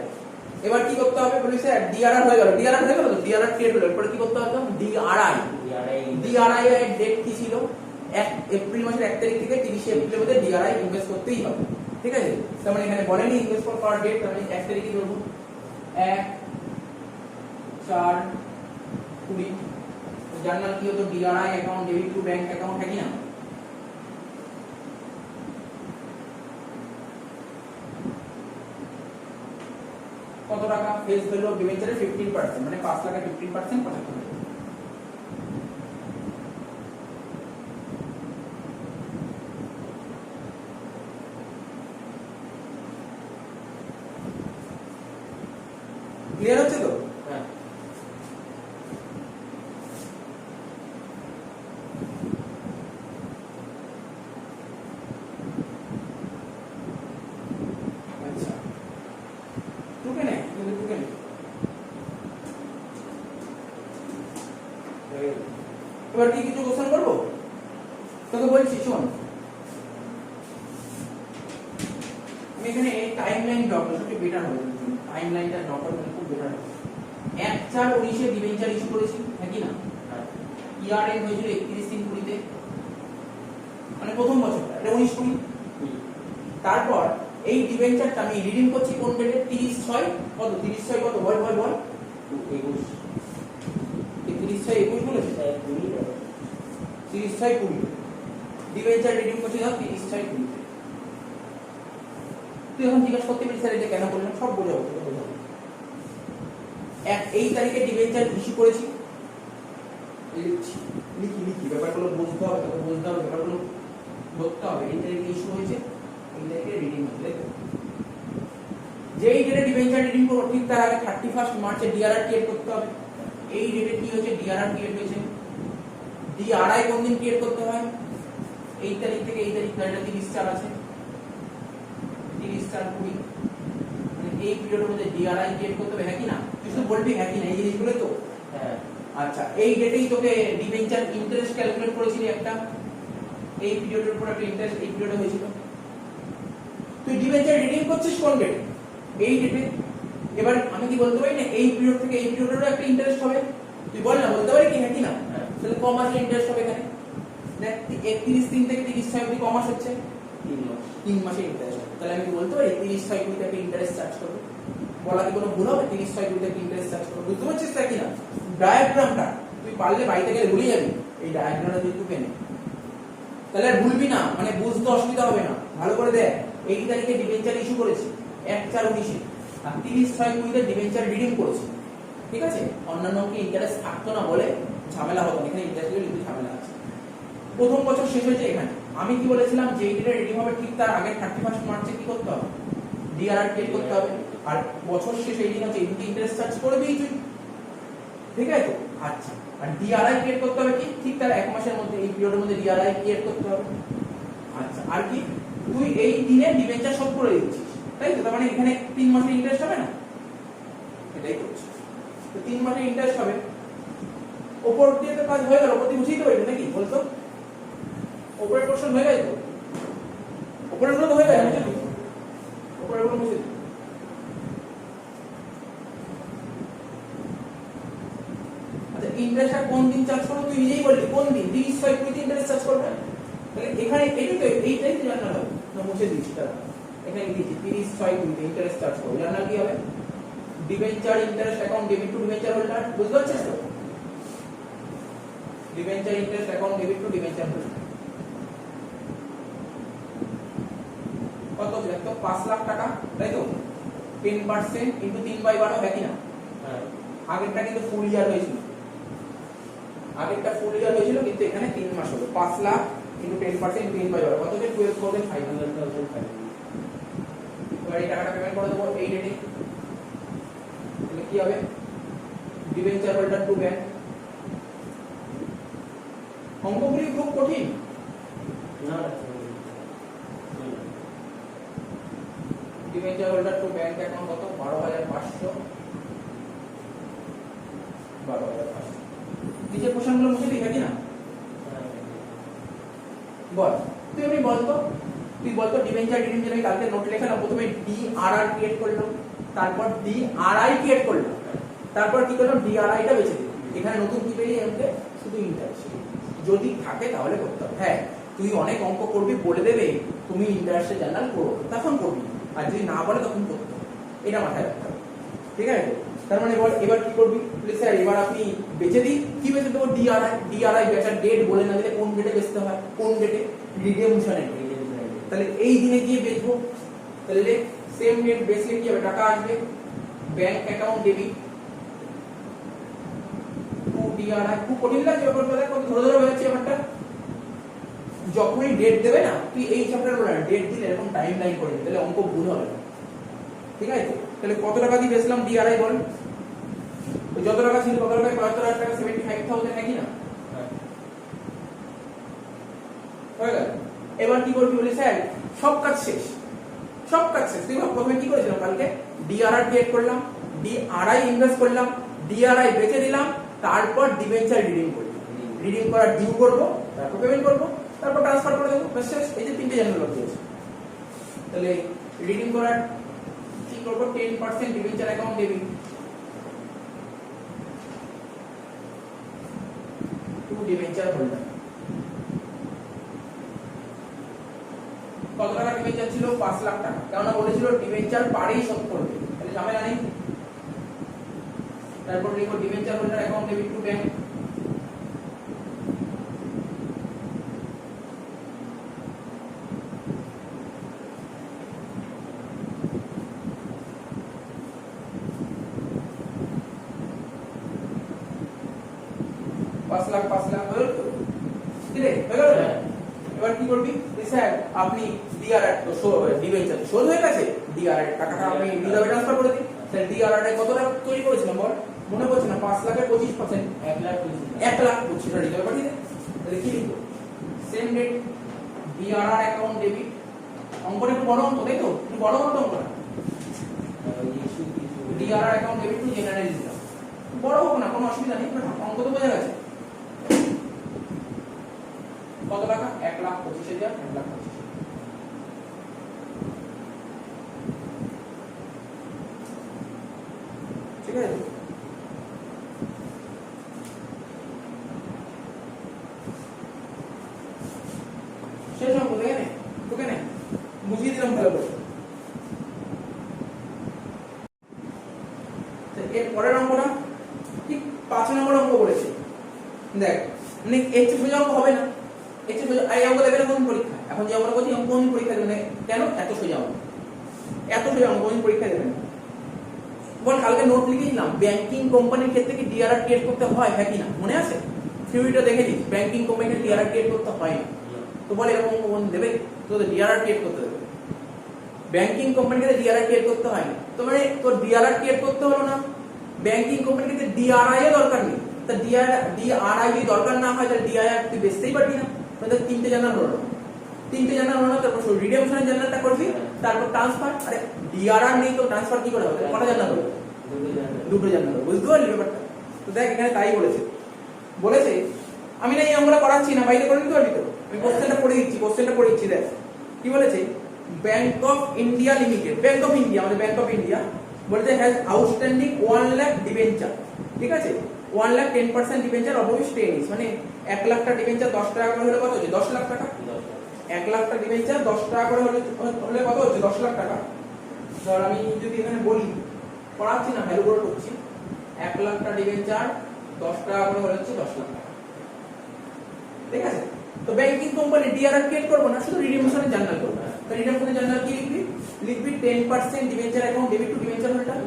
S1: এবার কি করতে হবে? বলি স্যার ডিআরআর হয়ে গেল, ডিআরআর হয়ে গেল তো, ডিআরআর ক্রিয়েট হলো। এরপরে কি করতে হবে? ডিআরআই এর ডেট কি ছিল? 1 এপ্রিল মাসের 1 তারিখ থেকে 30 এপ্রিলের মধ্যে ডিআরআই ইনভেস্ট করতেই হবে, ঠিক আছে? তার মানে এখানে বলেনি ইনভেস্ট করার ডেট, তার মানে 1 তারিখে ধরব 1/4/20। জার্নাল কি হতো? DRI account debit to bank account, है কি না? কত টাকা, ফেস ভ্যালু অফ ডিবেঞ্চারের 15%, মানে 5 লাখের 15% 75,000। ক্লিয়ার হচ্ছে তো?
S2: হ্যাঁ।
S1: আচ্ছা, টুকে নে, কিন্তু টুকে নে। এবার কি কিছু কোশ্চেন করবো? তোকে বলছি শোন, আমি এখানে টাইমলাইন ড্র করব, সেটা বেটার হবে। টাইমলাইনটা ড্র করলে খুব বেটার হবে। 1/4/19 ডিবেঞ্চার ইস্যু করেছি, হ্যাঁ কি না? ইয়ার-এন্ড হয়েছিল 31/3/20 মানে প্রথম বছরটা, এটা 19/20। তারপর এই ডিবেঞ্চারটা আমি রিডিম করছি কোন ডেটে? 30/6 কত? 30/6 কত? বল বল বল।
S2: 21
S1: 30/6 21 বলেছে? 30/6/20 ডিবেঞ্চার রিডিম করছি ধর 30/6/20। তুই এখন জিজ্ঞাসা করতে পারিস স্যার এটা কেন করলেন, সব বোঝাবো তোকে, বোঝাবো। এই তারিখে ডিবেঞ্চার ইস্যু করেছি, লিখছি, লিখি ব্যাপারগুলো বুঝতে হবে, তোকে বুঝতে হবে, ব্যাপারগুলো ধরতে হবে। এই তারিখে ইস্যু হয়েছে, এই তারিখে রিডিং হচ্ছে। যেই ডেটে ডিবেঞ্চার রিডিং করবো ঠিক তার আগে 31 মার্চে ডিআরআর ক্রিয়েট করতে হবে। এই ডেটে কি হয়েছে? ডিআরআর ক্রিয়েট হয়েছে। ডিআরআই কোন দিন ক্রিয়েট করতে হয়? এই তারিখ থেকে এই তারিখ, এটা 30/4 আছে, 30/4/20 মানে এই পিরিয়ডের মধ্যে ডিআরআই ক্রিয়েট করতে হবে, হ্যাঁ কি না? তুই শুধু বলবি হ্যাঁ কি না এই জিনিসগুলো তো।
S2: হ্যাঁ।
S1: আচ্ছা, এই ডেটেই তোকে ডিবেঞ্চার ইন্টারেস্ট ক্যালকুলেট করেছিলি একটা, এই পিরিয়ডের উপর একটা ইন্টারেস্ট এই পিরিয়ডে হয়েছিল। তুই ডিবেঞ্চার রিডিং করছিস কোন ডেটে? এই ডেটে। এবার আমি কি বলতে পারি না এই পিরিয়ড থেকে এই পিরিয়ডেরও একটা ইন্টারেস্ট হবে? তুই বল না, বলতে পারি কি হ্যাঁ কি না? তাহলে ক মাসের ইন্টারেস্ট হবে এখানে? দেখ 31/3 থেকে 30/6 অবধি ক মাস হচ্ছে?
S2: 3 মাস।
S1: 3 মাসের ইন্টারেস্ট। তাহলে আমি কি বলতে পারি 30/6 থেকে ইন্টারেস্ট চার্জ করব? বলা কি কোনো ভুল হবে? 30/6 থেকে ইন্টারেস্ট চার্জ করব, বুঝতে পারছিস তা কি না? ডায়াগ্রামটা তুই পারলে বাড়িতে গেলে ভুলে যাবি, এই ডায়াগ্রামটা তুই টুকে নে, তাহলে আর ভুলবি না, মানে বুঝতে অসুবিধা হবে না। ভালো করে দেখ, এই তারিখে ডিবেঞ্চার ইস্যু করেছি 1/4/19 আর 30/6/20 ডিবেঞ্চার রিডিং করেছি, ঠিক আছে? অন্যান্য কি ইন্টারেস্ট থাকতো না বলে ঝামেলা হতো না, এখানে ইন্টারেস্টের একটু ঝামেলা আছে। প্রথম বছর শেষ হয়েছে এখানে, আমি কি বলেছিলাম যে এই ডেটে রিডিং হবে ঠিক তার আগে 31 মার্চে কি করতে হবে? ডিআরআর ক্রিয়েট করতে হবে। আর বছর শেষে এই দিন হচ্ছে, এই দিকে ইন্টারেস্ট চার্জ করবি তুই, ঠিক আছে? আচ্ছা, আর ডিআরআই ক্রিয়েট করতে হবে কি ঠিক তার 1 মাসের মধ্যে, এই পিরিয়ডের মধ্যে ডিআরআই ক্রিয়েট করতে হবে। আচ্ছা, আর কি তুই এই দিনে ডিবেঞ্চার শোধ করে দিচ্ছিস, তাই তো? তার মানে এখানে 3 মাসের ইন্টারেস্ট হবে না, এটাই করছিস। তো 3 মাসের ইন্টারেস্ট হবে, উপর দিয়ে তো কাজ হয়ে গেল, উপর দিয়ে বুঝিয়ে দেবো এটা নাকি বলতো? উপরের পোর্শন হয়ে গেল তো, উপরের গুলো তো হয়ে গেল, বুঝলি? উপরের গুলো বুঝিয়ে দিই। আচ্ছা, ইন্টারেস্টটা কোন দিন চার্জ করবো তুই নিজেই বললি, কোন দিন? 30/6/20 ইন্টারেস্ট চার্জ করবে। তাহলে এখানে এইটাই তো, এইটাই তো জানা হবে না, মুছে দিচ্ছি তারা। এখানে লিখেছি 30/6/20 ইন্টারেস্ট চার্জ করবো, জানা কি হবে? Debenture interest account debit to debenture holder, বুঝতে পারছিস তো? Debenture interest account debit to debenture holder কত ছিল? তো 5 লাখ টাকা, তাই তো? 10% ইনটু 3/12 হয় কি না?
S2: হ্যাঁ।
S1: আগেরটা কিন্তু ফুল ইয়ার হয়েছিল, আগেরটা ফুল ইয়ার হয়েছিল, কিন্তু এখানে 3 মাস হলো। 5 লাখ ইনটু 10% 3/12 কত হচ্ছে? 12,500। এবার এই টাকাটা পেমেন্ট করে দেবো এই ডেটে। তাহলে কি হবে? Debenture holder to bank. অঙ্কগুলি খুব কঠিন
S2: না,
S1: debenture holder to bank account কত? 12,500। 12,500 নিচে কোশ্চেনগুলো মুছে দিই নাকি না? বল তুই এমনি বলতো, তুই বলতো ডিবেঞ্চার রিডিং যেটা আমি কালকে নোট লেখালাম, প্রথমে ডিআরআর ক্রিয়েট করলাম, তারপর ডিআরআই ক্রিয়েট করলাম, তারপর কি করলাম? ডিআরআইটা বেছে দিলাম। এখানে নতুন কি পেলি? এমনি শুধু ইন্টারেস্ট যদি থাকে তাহলে করতে হবে। হ্যাঁ, তুই অনেক অঙ্ক করবি, বলে দেবে তুমি ইন্টারেস্টের জার্নাল করো, তখন করবি, আর যদি না বলে তখন করতে হবে, এটা মাথায় রাখতে হবে, ঠিক আছে? তার মানে এবার কি করবি? স্যার এবার আপনি বেঁচে দিই, কি বেঁচে দেবো? ডিআরআই বেচার ডেট বলে না দিলে কোন ডেটে বেচতে হয়, কোন ডেটে? রিডেমশনের ডেট। তাহলে এই দিনে গিয়ে বেচবো, তাহলে সেম ডেট বেচলে কি হবে? টাকা আসবে, ব্যাংক অ্যাকাউন্ট ডেবিট টু ডিআরআই। খুব কঠিন লাগছে ব্যাপারটা, দেখ কত ধরে ধরে হয়েছে ব্যাপারটা। যখনই ডেট দেবে না, তুই এই চ্যাপ্টার বলে ডেট দিলে এরকম টাইম লাইন করে দিবি, তাহলে অঙ্ক ভুল হবে না। ঠিক আছে, তাহলে কত টাকা দিয়ে বেচলাম ডিআরআই বল? যত টাকা ছিল কত টাকা? ৭৫,০০০ টাকা, 75,000 নাকি না? হয়ে গেল। এবার কি করবি বলি স্যার, সব কাজ শেষ, সব কাজ শেষ। তুই প্রথমে কি করেছিলাম কালকে? ডিআরআর ক্রিয়েট করলাম, ডিআরআই ইনভেস্ট করলাম, ডিআরআই বেচে দিলাম, তারপর ডিবেঞ্চার রিডিং করব। রিডিং করার ডিউ করব, তারপর পেমেন্ট করব, তারপর ট্রান্সফার করে দেবো, ব্যাস শেষ। এই যে তিনটে জার্নাল বাকি আছে। তাহলে রিডিং করার কি করব? 10% debenture account debit to debenture holder. কত টাকা ডিবেঞ্চার ছিল? 5 লাখ টাকা। কেননা বলেছিল ডিবেঞ্চার পারেই শোধ করবে, তাহলে ঝামেলা নেই। তারপর লিখো debenture holder account debit to bank. পাঁচ লাখ হলো তো? ঠিক আছে, হয়ে গেল। এবার কি করবি? স্যার আপনি ডিআরআর তো ডিবেঞ্চার শোধ হয়ে গেছে, ডিআরআর টাকাটা আপনি রিজার্ভে ট্রান্সফার করে দিন। স্যার ডিআরআর কত টাকা তৈরি করেছিলাম বল? মনে পড়ছে না? 5 লাখের 25%, 1,25,000 রিজার্ভে পাঠিয়ে দেন। তাহলে কি লিখবো? Same date DRR account debit. অঙ্কটা একটু বড় অঙ্ক, তাই তো? একটু বড় বড় অঙ্ক না? DRR account debit to general reserve. বড় হোক না, কোনো অসুবিধা নেই, অঙ্ক তো বোঝা গেছে। কত টাকা? 1,25,000, 1,25,000। ঠিক আছে, শেষ অঙ্ক। দেখে নে, তোকে নে বুঝিয়ে দিলাম ভালো করে। এর পরের অঙ্কটা ঠিক 5 নম্বর অঙ্ক বলেছে। দেখ, মানে এর চেয়ে সোজা অঙ্ক হবে না। এর চেয়ে সোজা এই অঙ্ক দেবে না কোন পরীক্ষা? এখন যে অঙ্ক করছি অঙ্ক কোন পরীক্ষা দেবে না? কেন? এত সোজা অঙ্ক, এত সোজা অঙ্ক কোন পরীক্ষা দেবে না? বল, কালকে নোট লিখেছিলাম ব্যাংকিং কোম্পানির ক্ষেত্রে কি ডিআরআর ক্রিয়েট করতে হয়, হ্যাঁ কি না? মনে আছে? থিওরিটা দেখেছিস? ব্যাংকিং কোম্পানির ডিআরআর ক্রিয়েট করতে হয় না। তো বল এরকম অঙ্ক কোন দেবে? তো ডিআরআর ক্রিয়েট করতে দেবে। ব্যাংকিং কোম্পানিকে ডিআরআর ক্রিয়েট করতে হয় না, তো মানে তোর ডিআরআর ক্রিয়েট করতে হলো না। ব্যাংকিং কোম্পানিকে ডিআরআই এর দরকার নেই। তা ডিআরআই যদি দরকার না হয়, তাহলে ডিআরআই তুই বেচতেই পারবি না। তাহলে তিনটে জার্নাল হলো, তিনটে জার্নাল হলো। তারপর রিডেমশনের জার্নালটা করবি, তারপর ট্রান্সফার। আরে ডিআরআর নেই তো ট্রান্সফার কি করে হবে? কটা জার্নাল হলো? দুটো জার্নাল। বুঝতে পারলি ব্যাপারটা? তো দেখ, এখানে তাই বলেছে। বলেছে আমি না এই অঙ্কটা করাচ্ছি না, বাইরে করে নিতে পারবি তো? আমি কোশ্চেনটা পড়ে দিচ্ছি, কোশ্চেনটা পড়ে দিচ্ছি। দেখ কি বলেছে? Bank of India limited, bank of India, আমাদের ব্যাংক অফ ইন্ডিয়া বলতে হ্যাজ আউটস্ট্যান্ডিং 1 লাখ ডিবেঞ্চার। ঠিক আছে, 1 lakh 10% debenture of which 10 is, মানে 1 লাখটা ডিবেঞ্চার 10 টাকা করে হলে কত হচ্ছে? 10 লাখ টাকা। 1 লাখটা ডিবেঞ্চার 10 টাকা করে হলে কত হচ্ছে? 10 লাখ টাকা। ধর আমি যদি এখানে বলি, পড়াচ্ছি না, ভ্যালু করে করছি, 1 লাখটা ডিবেঞ্চার 10 টাকা করে হলে হচ্ছে 10 লাখ টাকা। ঠিক আছে, তো ব্যাংকিং কোম্পানি ডিআরআর ক্রিয়েট করবো না, শুধু রিডিমশনের জার্নাল করবো। তো রিডিমশনের জার্নাল কি লিখবি? লিখবি 10% debenture account debit to debenture holder,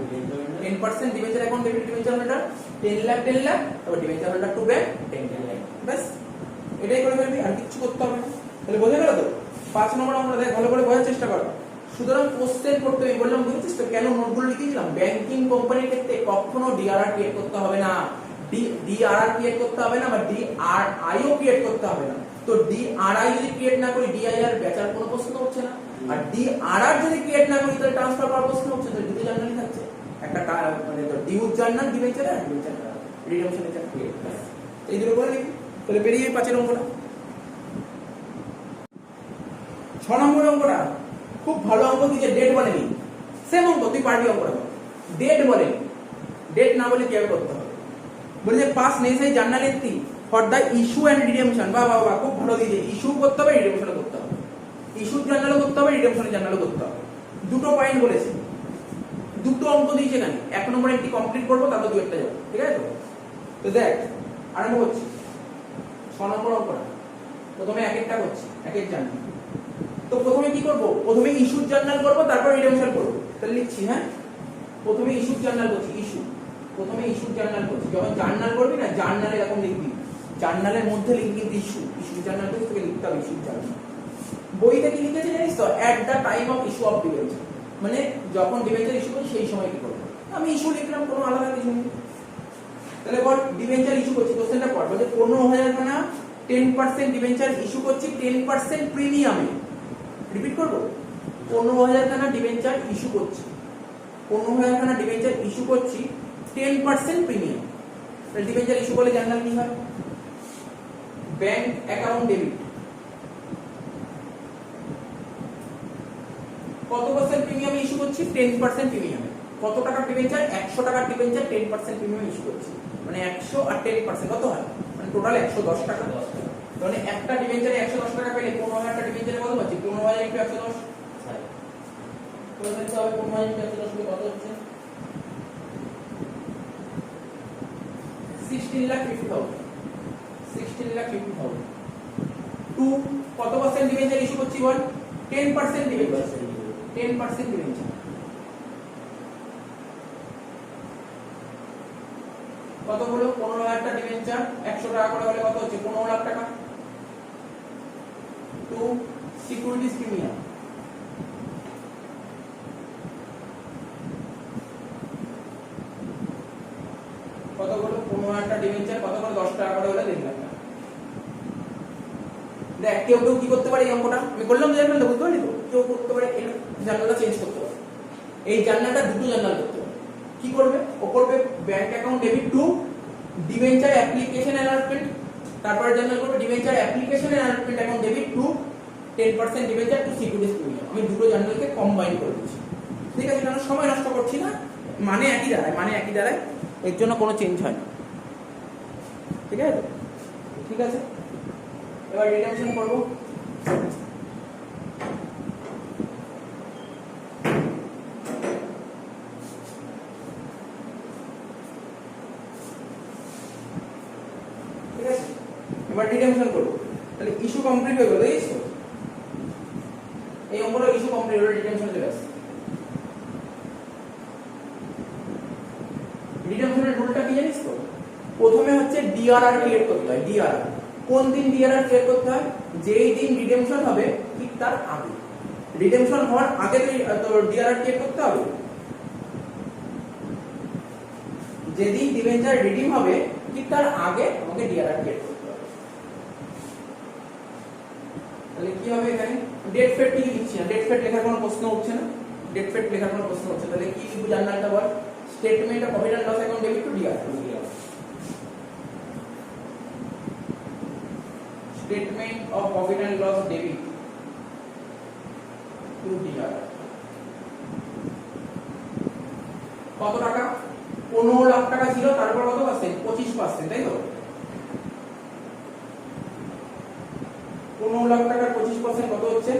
S1: 10% debenture account debit to debenture holder, 10 lakh 10 lakh, তারপর debenture holder to bank 10 lakh. বাস এটাই করে ফেলবি, আর কিছু করতে হবে না। তাহলে বোঝা গেল তো? 5 নম্বর আমরা দেখ ভালো করে বোঝার চেষ্টা কর। সুতরাং কোশ্চেন করতে আমি বললাম, বুঝছিস তো কেন নোটগুলো লিখেছিলাম? ব্যাংকিং কোম্পানির ক্ষেত্রে কখনো ডিআরআর ক্রিয়েট করতে হবে না, ডিআরআর ক্রিয়েট করতে হবে না, বা ডিআরআইও ক্রিয়েট করতে হবে না। তো ডিআরআই যদি ক্রিয়েট না করি, ডিআইআর বেচার কোনো প্রশ্ন হচ্ছে না। আর ডিআরআর যদি ক্রিয়েট না করি, তাহলে ট্রান্সফার করার প্রশ্ন হচ্ছে। তো দুটো জার্নালই থাকছে, একটা মানে ডিউজ জার্নাল ডিবেঞ্চার আর ডিবেঞ্চার রিডেমশনের জার্নাল। এই দুটো করে লিখি, তাহলে বেরিয়ে 5 নম্বরটা। 6 নম্বর অঙ্কটা খুব ভালো অঙ্ক, দিয়েছে ডেট বলেনি। সেম অঙ্ক, তুই পারবি অঙ্কটা। ডেট বলেনি, ডেট না বলে কিভাবে করতে হবে? বলে pass necessary journal entry for the issue and redemption. বাহ বাহ বাহ, খুব ভালো দিয়েছে। ইস্যু করতে হবে, রিডেমশন করতে হবে। ইস্যুর জার্নালও করতে হবে, রিডেমশনের জার্নালও করতে হবে। দুটো পয়েন্ট বলেছে, দুটো অঙ্ক দিয়েছে। এখানে 1 নম্বর একটি কমপ্লিট করবো, তারপর 2 একটা যাবো। ঠিক আছে তো দেখ আরম্ভ করছি। 6 নম্বর অঙ্কটা প্রথমে এক একটা করছি, এক এক জার্নাল। তো প্রথমে কি করব? প্রথমে ইস্যুর জার্নাল করব, তারপর রিডেমশন করব। তাহলে লিখছি, হ্যাঁ প্রথমে ইস্যুর জার্নাল করছি, ইস্যু প্রথমে ইস্যুর জার্নাল করছি। যখন জার্নাল করবি না, জার্নালে এরকম লিখবি, জার্নালের মধ্যে লিখবি ইস্যু, ইস্যু জার্নাল থেকে তোকে লিখতে হবে ইস্যুর জার্নাল। বইতে কি লিখেছে জানিস তো, at the time of issue of debenture, মানে যখন ডিবেঞ্চার ইস্যু করছি সেই সময় কি করবো। আমি ইস্যু লিখলাম, কোনো আলাদা কিছু নেই। তাহলে বল ডিবেঞ্চার ইস্যু করছি, কোশ্চেনটা পড়, বলছে 15,000 খানা 10% ডিবেঞ্চার ইস্যু করছি 10% প্রিমিয়ামে। রিপিট করবো, 15,000 খানা ডিবেঞ্চার ইস্যু করছি, 15,000 খানা ডিবেঞ্চার ইস্যু করছি 10% প্রিমিয়াম। তাহলে ডিবেঞ্চার ইস্যু করলে জার্নাল কি হয়, ব্যাংক অ্যাকাউন্ট ডেবিট। কত পার্সেন্ট প্রিমিয়ামে ইস্যু করছি, 10% প্রিমিয়ামে। কত টাকার ডিবেঞ্চার, 100 টাকার ডিবেঞ্চার 10% প্রিমিয়ামে ইস্যু করছি, মানে 100 আর 10% কত হয়, মানে টোটাল 110 টাকা। মানে একটা ডিবেঞ্চারে 110 টাকা পেলে 15,000 টা ডিবেঞ্চারে কত পাচ্ছি, 15,000 ইনটু 110, তো দেখতে হবে 15,000 ইনটু 110 কত হচ্ছে, 16,50,000, 16,50,000। 2 কত পার্সেন্ট ডিবেঞ্চার ইস্যু করছি বল, 10% ডিবেঞ্চার, 10% ডিবেঞ্চার। কত হলো, 15,000 টা ডিবেঞ্চার 100 টাকা করে হলে কত হচ্ছে, 15 লাখ টাকা। 2 সিকিউরিটিজ প্রিমিয়াম, কত হলো, 15,000 টা ডিবেঞ্চার কত করে, 10 টাকা করে হলে 3 লাখ টাকা। দেখ কেউ কেউ কি করতে পারে, এই অঙ্কটা আমি করলাম জার্নালটা, বুঝতে পারলি তো, কেউ করতে পারে এই জার্নালটা চেঞ্জ করতে পারে, এই জার্নালটা দুটো জার্নাল করতে পারে। কি করবে, ও করবে bank account debit to debenture application allotment, তারপরে জার্নাল করবে debenture application allotment account debit to 10% debenture to securities premium. আমি দুটো জার্নালকে কম্বাইন করে দিচ্ছি, ঠিক আছে, কারণ সময় নষ্ট করছি না, মানে একই দাঁড়ায়, মানে একই দাঁড়ায়, এর জন্য কোনো চেঞ্জ হয় না, ঠিক আছে। ঠিক আছে, এবার রিডাকশন করব। ঠিক আছে, এবার রিডাকশন করব। তাহলে ইস্যু কমপ্লিট হয়ে গেল, দেখেছো এই অঙ্কটা ইস্যু কমপ্লিট হলো, রিডাকশন চলে আসছে। রিডাকশনের রুলটা কি জানিস তো, প্রথমে হচ্ছে ডিআরআর ক্রিয়েট করতে হয়। ডিআরআর কোন দিন ডিআরআর ক্রিয়েট করতে হয়, যেই দিন রিডেমশন হবে ঠিক তার আগে, রিডেমশন হওয়ার আগে তো ডিআরআর ক্রিয়েট করতে হবে। যেদিন ডিবেঞ্চার রিডিম হবে ঠিক তার আগে আমাকে ডিআরআর ক্রিয়েট করতে হবে। তাহলে কি হবে, এখানে ডেট ফেট কি লিখছি না, ডেট ফেট লেখার কোনো প্রশ্ন উঠছে না, ডেট ফেট লেখার কোনো প্রশ্ন উঠছে। তাহলে কি লিখবো জার্নালটা বল, statement of profit and loss account debit to DRR, statement of profit and loss debit to DRR। কত টাকা, 15 লাখ টাকা ছিল, তারপর কত পার্সেন্ট, 25%, তাই তো। 15 লাখ টাকার 25% কত হচ্ছে,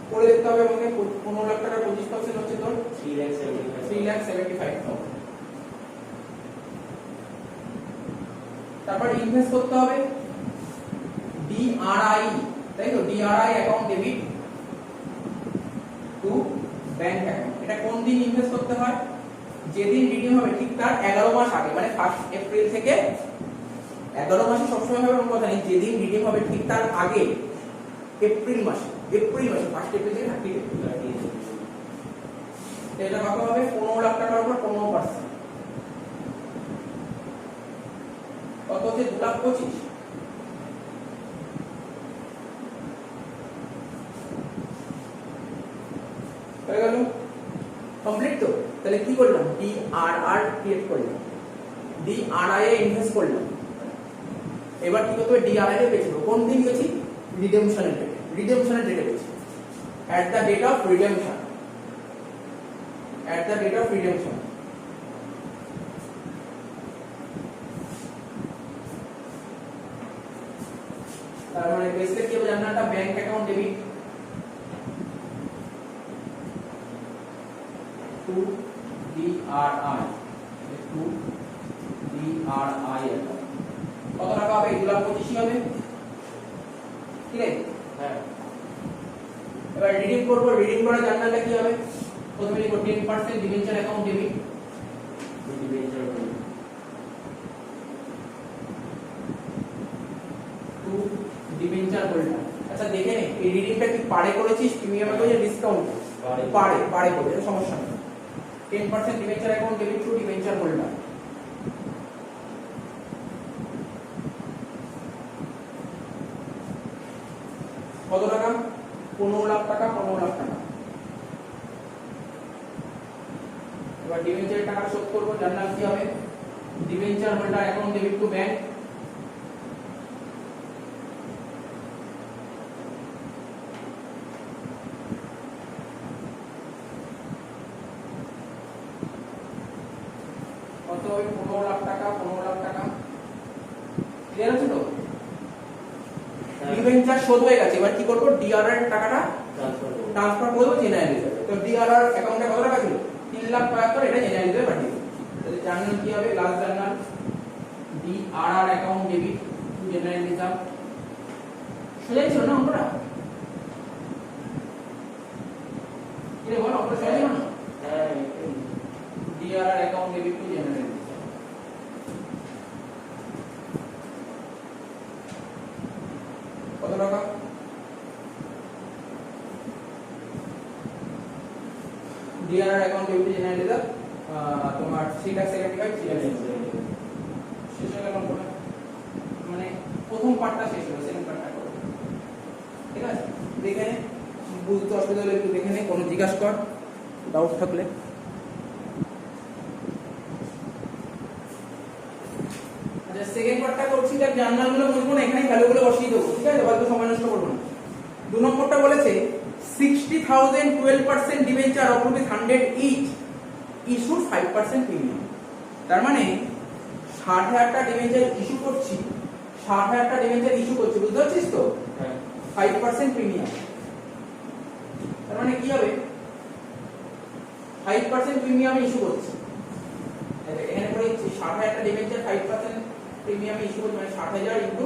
S1: করে দেখতে হবে আমাকে। 15 লাখ টাকার 25% হচ্ছে তোর 3,75,000। তারপর ইনভেস্ট করতে হবে ডিআরআই, তাই তো, DRI account debit to bank account. এটা কোন দিন ইনভেস্ট করতে হয়, যেদিন রিডিম হবে ঠিক তার 11 মাস আগে, মানে 1 এপ্রিল থেকে 11 মাসে সবসময় হবে এমন কথা নেই, যেদিন রিডিম হবে ঠিক তার আগে এপ্রিল মাসে, 1 এপ্রিল থেকে 30 এপ্রিল। এটা কত হবে, 15 লাখ টাকার উপর 15%, কত হচ্ছে, 2,25,000। হয়ে গেল কমপ্লিট তো। তাহলে কি করলাম, ডিআরআর ক্রিয়েট করলাম, ডিআরআই এ ইনভেস্ট করলাম। এবার কি করতে হবে, ডিআরআই এ বেচবো, কোন দিন বেচি, রিডেমশনের ডেটে, রিডেমশনের ডেটে বেচি, at the date of redemption, at the date of redemption. তার মানে বেসলে কি হবে, জার্নালটা bank account debit to DRI, to DRI account. কত টাকা হবে, 2,25,000 হবে, ঠিক আছে। হ্যাঁ, এবার রিডিং করব, রিডিং করা জার্নালটা কি হবে, প্রথমে লিখো 10% debenture account debit
S2: debenture
S1: to debenture holder. আচ্ছা দেখে নে এই রিডিংটা কি পারে করেছিস প্রিমিয়ামে করেছিস ডিসকাউন্ট পারে করে এটা সমস্যা নেই। 10% debenture account debit to debenture holder কত টাকা? 15 লাখ টাকা 15 লাখ টাকা। এবার ডিবেঞ্চারের টাকা শোধ করব, যার নাম কি হবে debenture holder account debit to bank কত হবে 15 লাখ টাকা 15 লাখ টাকা। ক্লিয়ার আছে তো? ডিবেঞ্চার শোধ হয়ে গেছে, এবার কি করব ডিআরআর এর টাকাটা ট্রান্সফার করব জেনারেল রিজার্ভে। তো ডিআরআর অ্যাকাউন্টে কত টাকা ছিল 3,75,000, এটা জেনারেল রিজার্ভে পাঠিয়ে দেব। তাহলে জার্নাল কি হবে last journal DRR account debit to general reserve. সোজা ছিল না অঙ্কটা? কি রে বল অঙ্কটা সোজা ছিল না?
S2: হ্যাঁ
S1: DRR account debit to general reserve কত টাকা? DRR account debit to general reserve তোমার 3,75,000 শেষ হয়ে গেল অঙ্কটা। মানে প্রথম পার্টটা শেষ হলো, সেকেন্ড পার্টটা করো। ঠিক আছে, দেখে নে, বুঝতে অসুবিধা হলে একটু দেখে নে, কোনো জিজ্ঞাসা কর ডাউট থাকলে। আচ্ছা সেকেন্ড পার্টটা করছি, তার জার্নালগুলো বুঝবো না, এখানে ভ্যালুগুলো বসিয়ে দেবো। ঠিক আছে, হয়তো সময় নষ্ট করবো না। 2 নম্বরটা বলেছে 60,000 12% debenture of ₹100 each issued 5% premium. তার মানে 60,000টা ডিবেঞ্চার ইস্যু করছি, 60,000টা ডিবেঞ্চার ইস্যু করছি, বুঝতে পারছিস তো? 5% প্রিমিয়াম। তার মানে কি হবে 5% প্রিমিয়াম ইস্যু করছি। এখানে করে 60,000টা ডিবেঞ্চার 5% প্রিমিয়াম ইস্যু করছি, মানে 60,000 ইনটু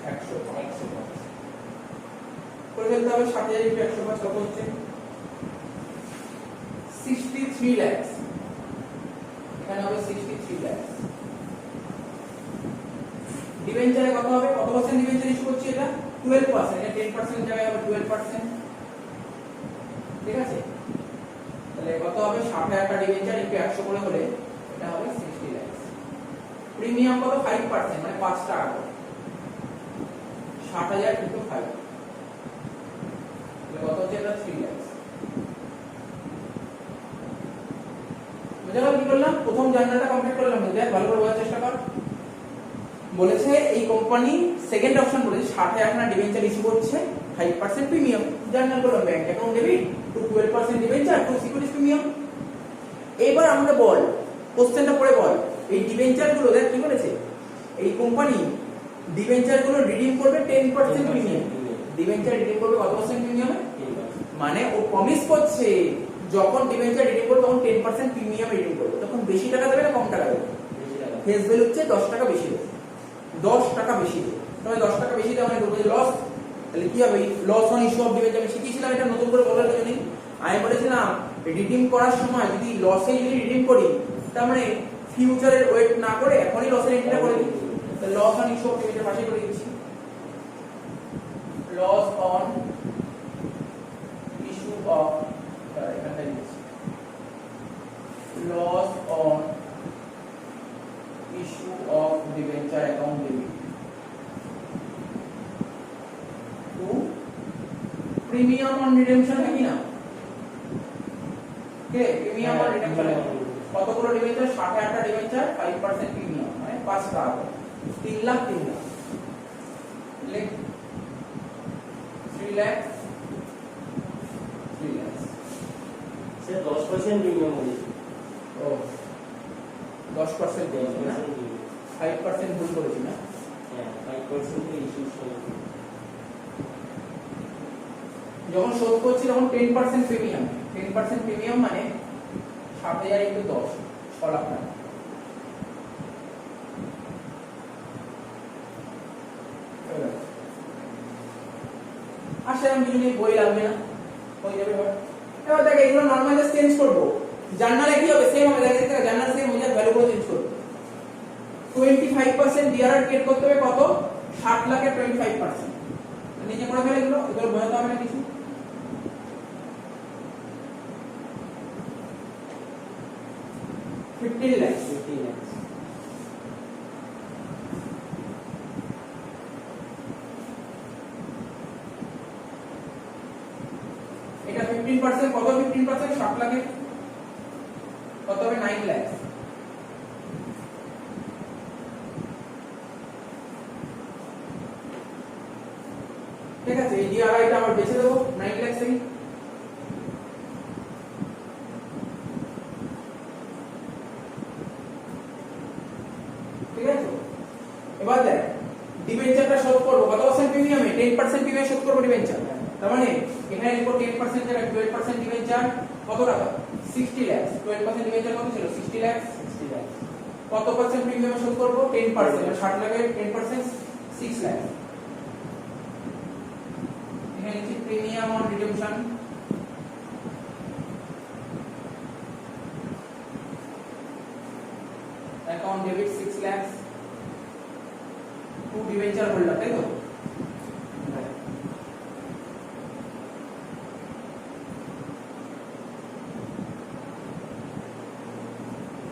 S1: 100 করে ফেলতে হবে। 60,000 ইনটু 105 কত হচ্ছে 63 লাখ। এখানে হবে 63 লাখ। ডিবেঞ্চারে কত হবে, কত পার্সেন্ট ডিবেঞ্চার ইস্যু করছি? এটা 12%, এটা 10% জায়গায় হবে 12%। ঠিক আছে, তাহলে কত হবে 60,000টা ডিবেঞ্চার ইনটু 100 করে হলে এটা হবে 60 লাখ। প্রিমিয়াম কত 5%, মানে 5 টাকা করে। 60,000 ইনটু 5 তাহলে কত হচ্ছে এটা 3 লাখ। বুঝা গেল কি করলাম? প্রথম জার্নালটা কমপ্লিট করলাম। দেখ ভালো করে বোঝার চেষ্টা কর। বলেছে এই কোম্পানি সেকেন্ড অপশন বলেছে 60,000 না ডিবেঞ্চার ইস্যু করছে 5% প্রিমিয়াম। জার্নাল করলাম bank account debit two 12% debenture two security premium. এবার আমাকে বল, কোশ্চেনটা পড়ে বল, এই ডিবেঞ্চার গুলো দেখ কি বলেছে, এই কোম্পানি ডিবেঞ্চার গুলো রিডিম করবে 10% প্রিমিয়াম। ডিবেঞ্চার রিডিম করবে কত পার্সেন্ট প্রিমিয়ামে? মানে ও প্রমিস করছে যখন ডিবেঞ্চার রিডিম করবে তখন 10% প্রিমিয়াম রিডিম করবে। তখন বেশি টাকা দেবে না কম টাকা দেবে? ফেস ভ্যালু হচ্ছে 10 টাকা বেশি দেবে। 10 টাকা বেশি দেবে, তবে 10 টাকা বেশি দেওয়া মানে বলবো লস। তাহলে কি হবে loss on issue of debenture? আমি শিখিয়েছিলাম, এটা নতুন করে বলার কিছু নেই। আমি বলেছিলাম রিডিম করার সময় যদি লসে যদি রিডিম করি তার মানে ফিউচারের ওয়েট না করে এখনই লসের এন্ট্রিটা করে দিচ্ছি। তাহলে loss on issue of debenture পাশে করে দিচ্ছি। লস অন ইস্যু অফ, এখানটা দিচ্ছি loss on issue of debenture account debit to premium on redemption. है কি না? কে প্রিমিয়াম অন রিডেমশন কতগুলো ডিবেঞ্চার? 60,000টা ডিবেঞ্চার 5% প্রিমিয়াম, মানে 5 টাকা, 3 লাখ 3 লাখ। লেখ 3 লাখ 3 লাখ।
S2: সে 10% প্রিমিয়াম হবে।
S1: ও 10% দিয়েছি না, 5% ভুল করেছি না?
S2: হ্যাঁ 5% এর ইস্যু হবে।
S1: যখন শোধ করছি তখন 10% প্রিমিয়াম। 10% প্রিমিয়াম মানে 7,000 ইনটু 10 6 লাখ টাকা। আর সেরকম কিছু নেই, বই লাগবে না, হয়ে যাবে। এবার এবার দেখ এগুলো নরমাল জাস্ট চেঞ্জ করব জার্নালে কি হবে সেম হবে দেখ জার্নাল সেম হয়ে যাবে ভ্যালু গুলো চেঞ্জ করব 25% ডিআরআর গেট করতে হবে কত 60 লাখের 25% নিচে করে ফেলে এগুলো বোঝাতে হবে না কিছু $15 লাখ
S2: 50 lakhs.
S1: এটা 15% কত 15% 60 লাখের কত হবে 9 লাখ ঠিক আছে এই ডিআরআই টা আবার বেঁচে দেবো 9 লাখ থেকে ঠিক আছে এবার দেখ ডিবেঞ্চারটা শোধ করব কত পার্সেন্ট প্রিমিয়ামে 10% প্রিমিয়াম শোধ করব ডিবেঞ্চার তার মানে এখানে লিখব 10% জায়গায় 12% ডিবেঞ্চার কত টাকা 60 লাখ 12% ডিবেঞ্চার কত ছিল 60 লাখ
S2: 60 lakhs.
S1: কত পার্সেন্ট প্রিমিয়াম শোধ করব 10% 60 লাখের 10% 6 লাখ এখানে লিখি premium on redemption account debit 6 lakh to debenture holder তাই তো
S2: Right.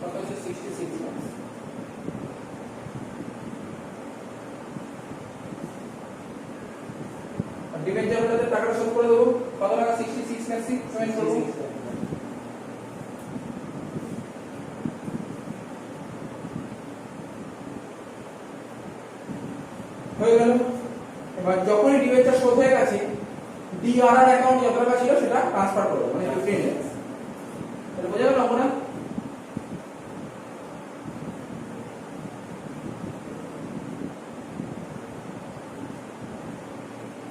S1: কত হচ্ছে 66 লাখ আর ডিবেঞ্চার হোল্ডারদের টাকাটা শোধ করে দেবো কত টাকা 66 লাখ 7 করব
S2: 66 lakhs.
S1: হয়ে গেল এবার যখনই ডিবেঞ্চার শোধ হয়ে গেছে ডিআরআর অ্যাকাউন্ট যত টাকা ছিল সেটা ট্রান্সফার করব মানে 15 লাখ এটা বোঝা গেল আমরা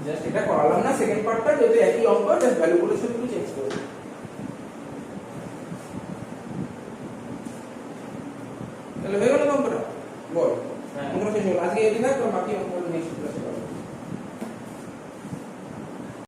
S1: জাস্ট এটা করালাম না সেকেন্ড পার্টটা যদি একই অঙ্ক জাস্ট ভ্যালুগুলো শুধু চেঞ্জ করে দিই তাহলে হয়ে গেল অঙ্কটা বল
S2: হ্যাঁ।
S1: অঙ্কটা শেষ হলো আজকে এটি থাক তো বাকি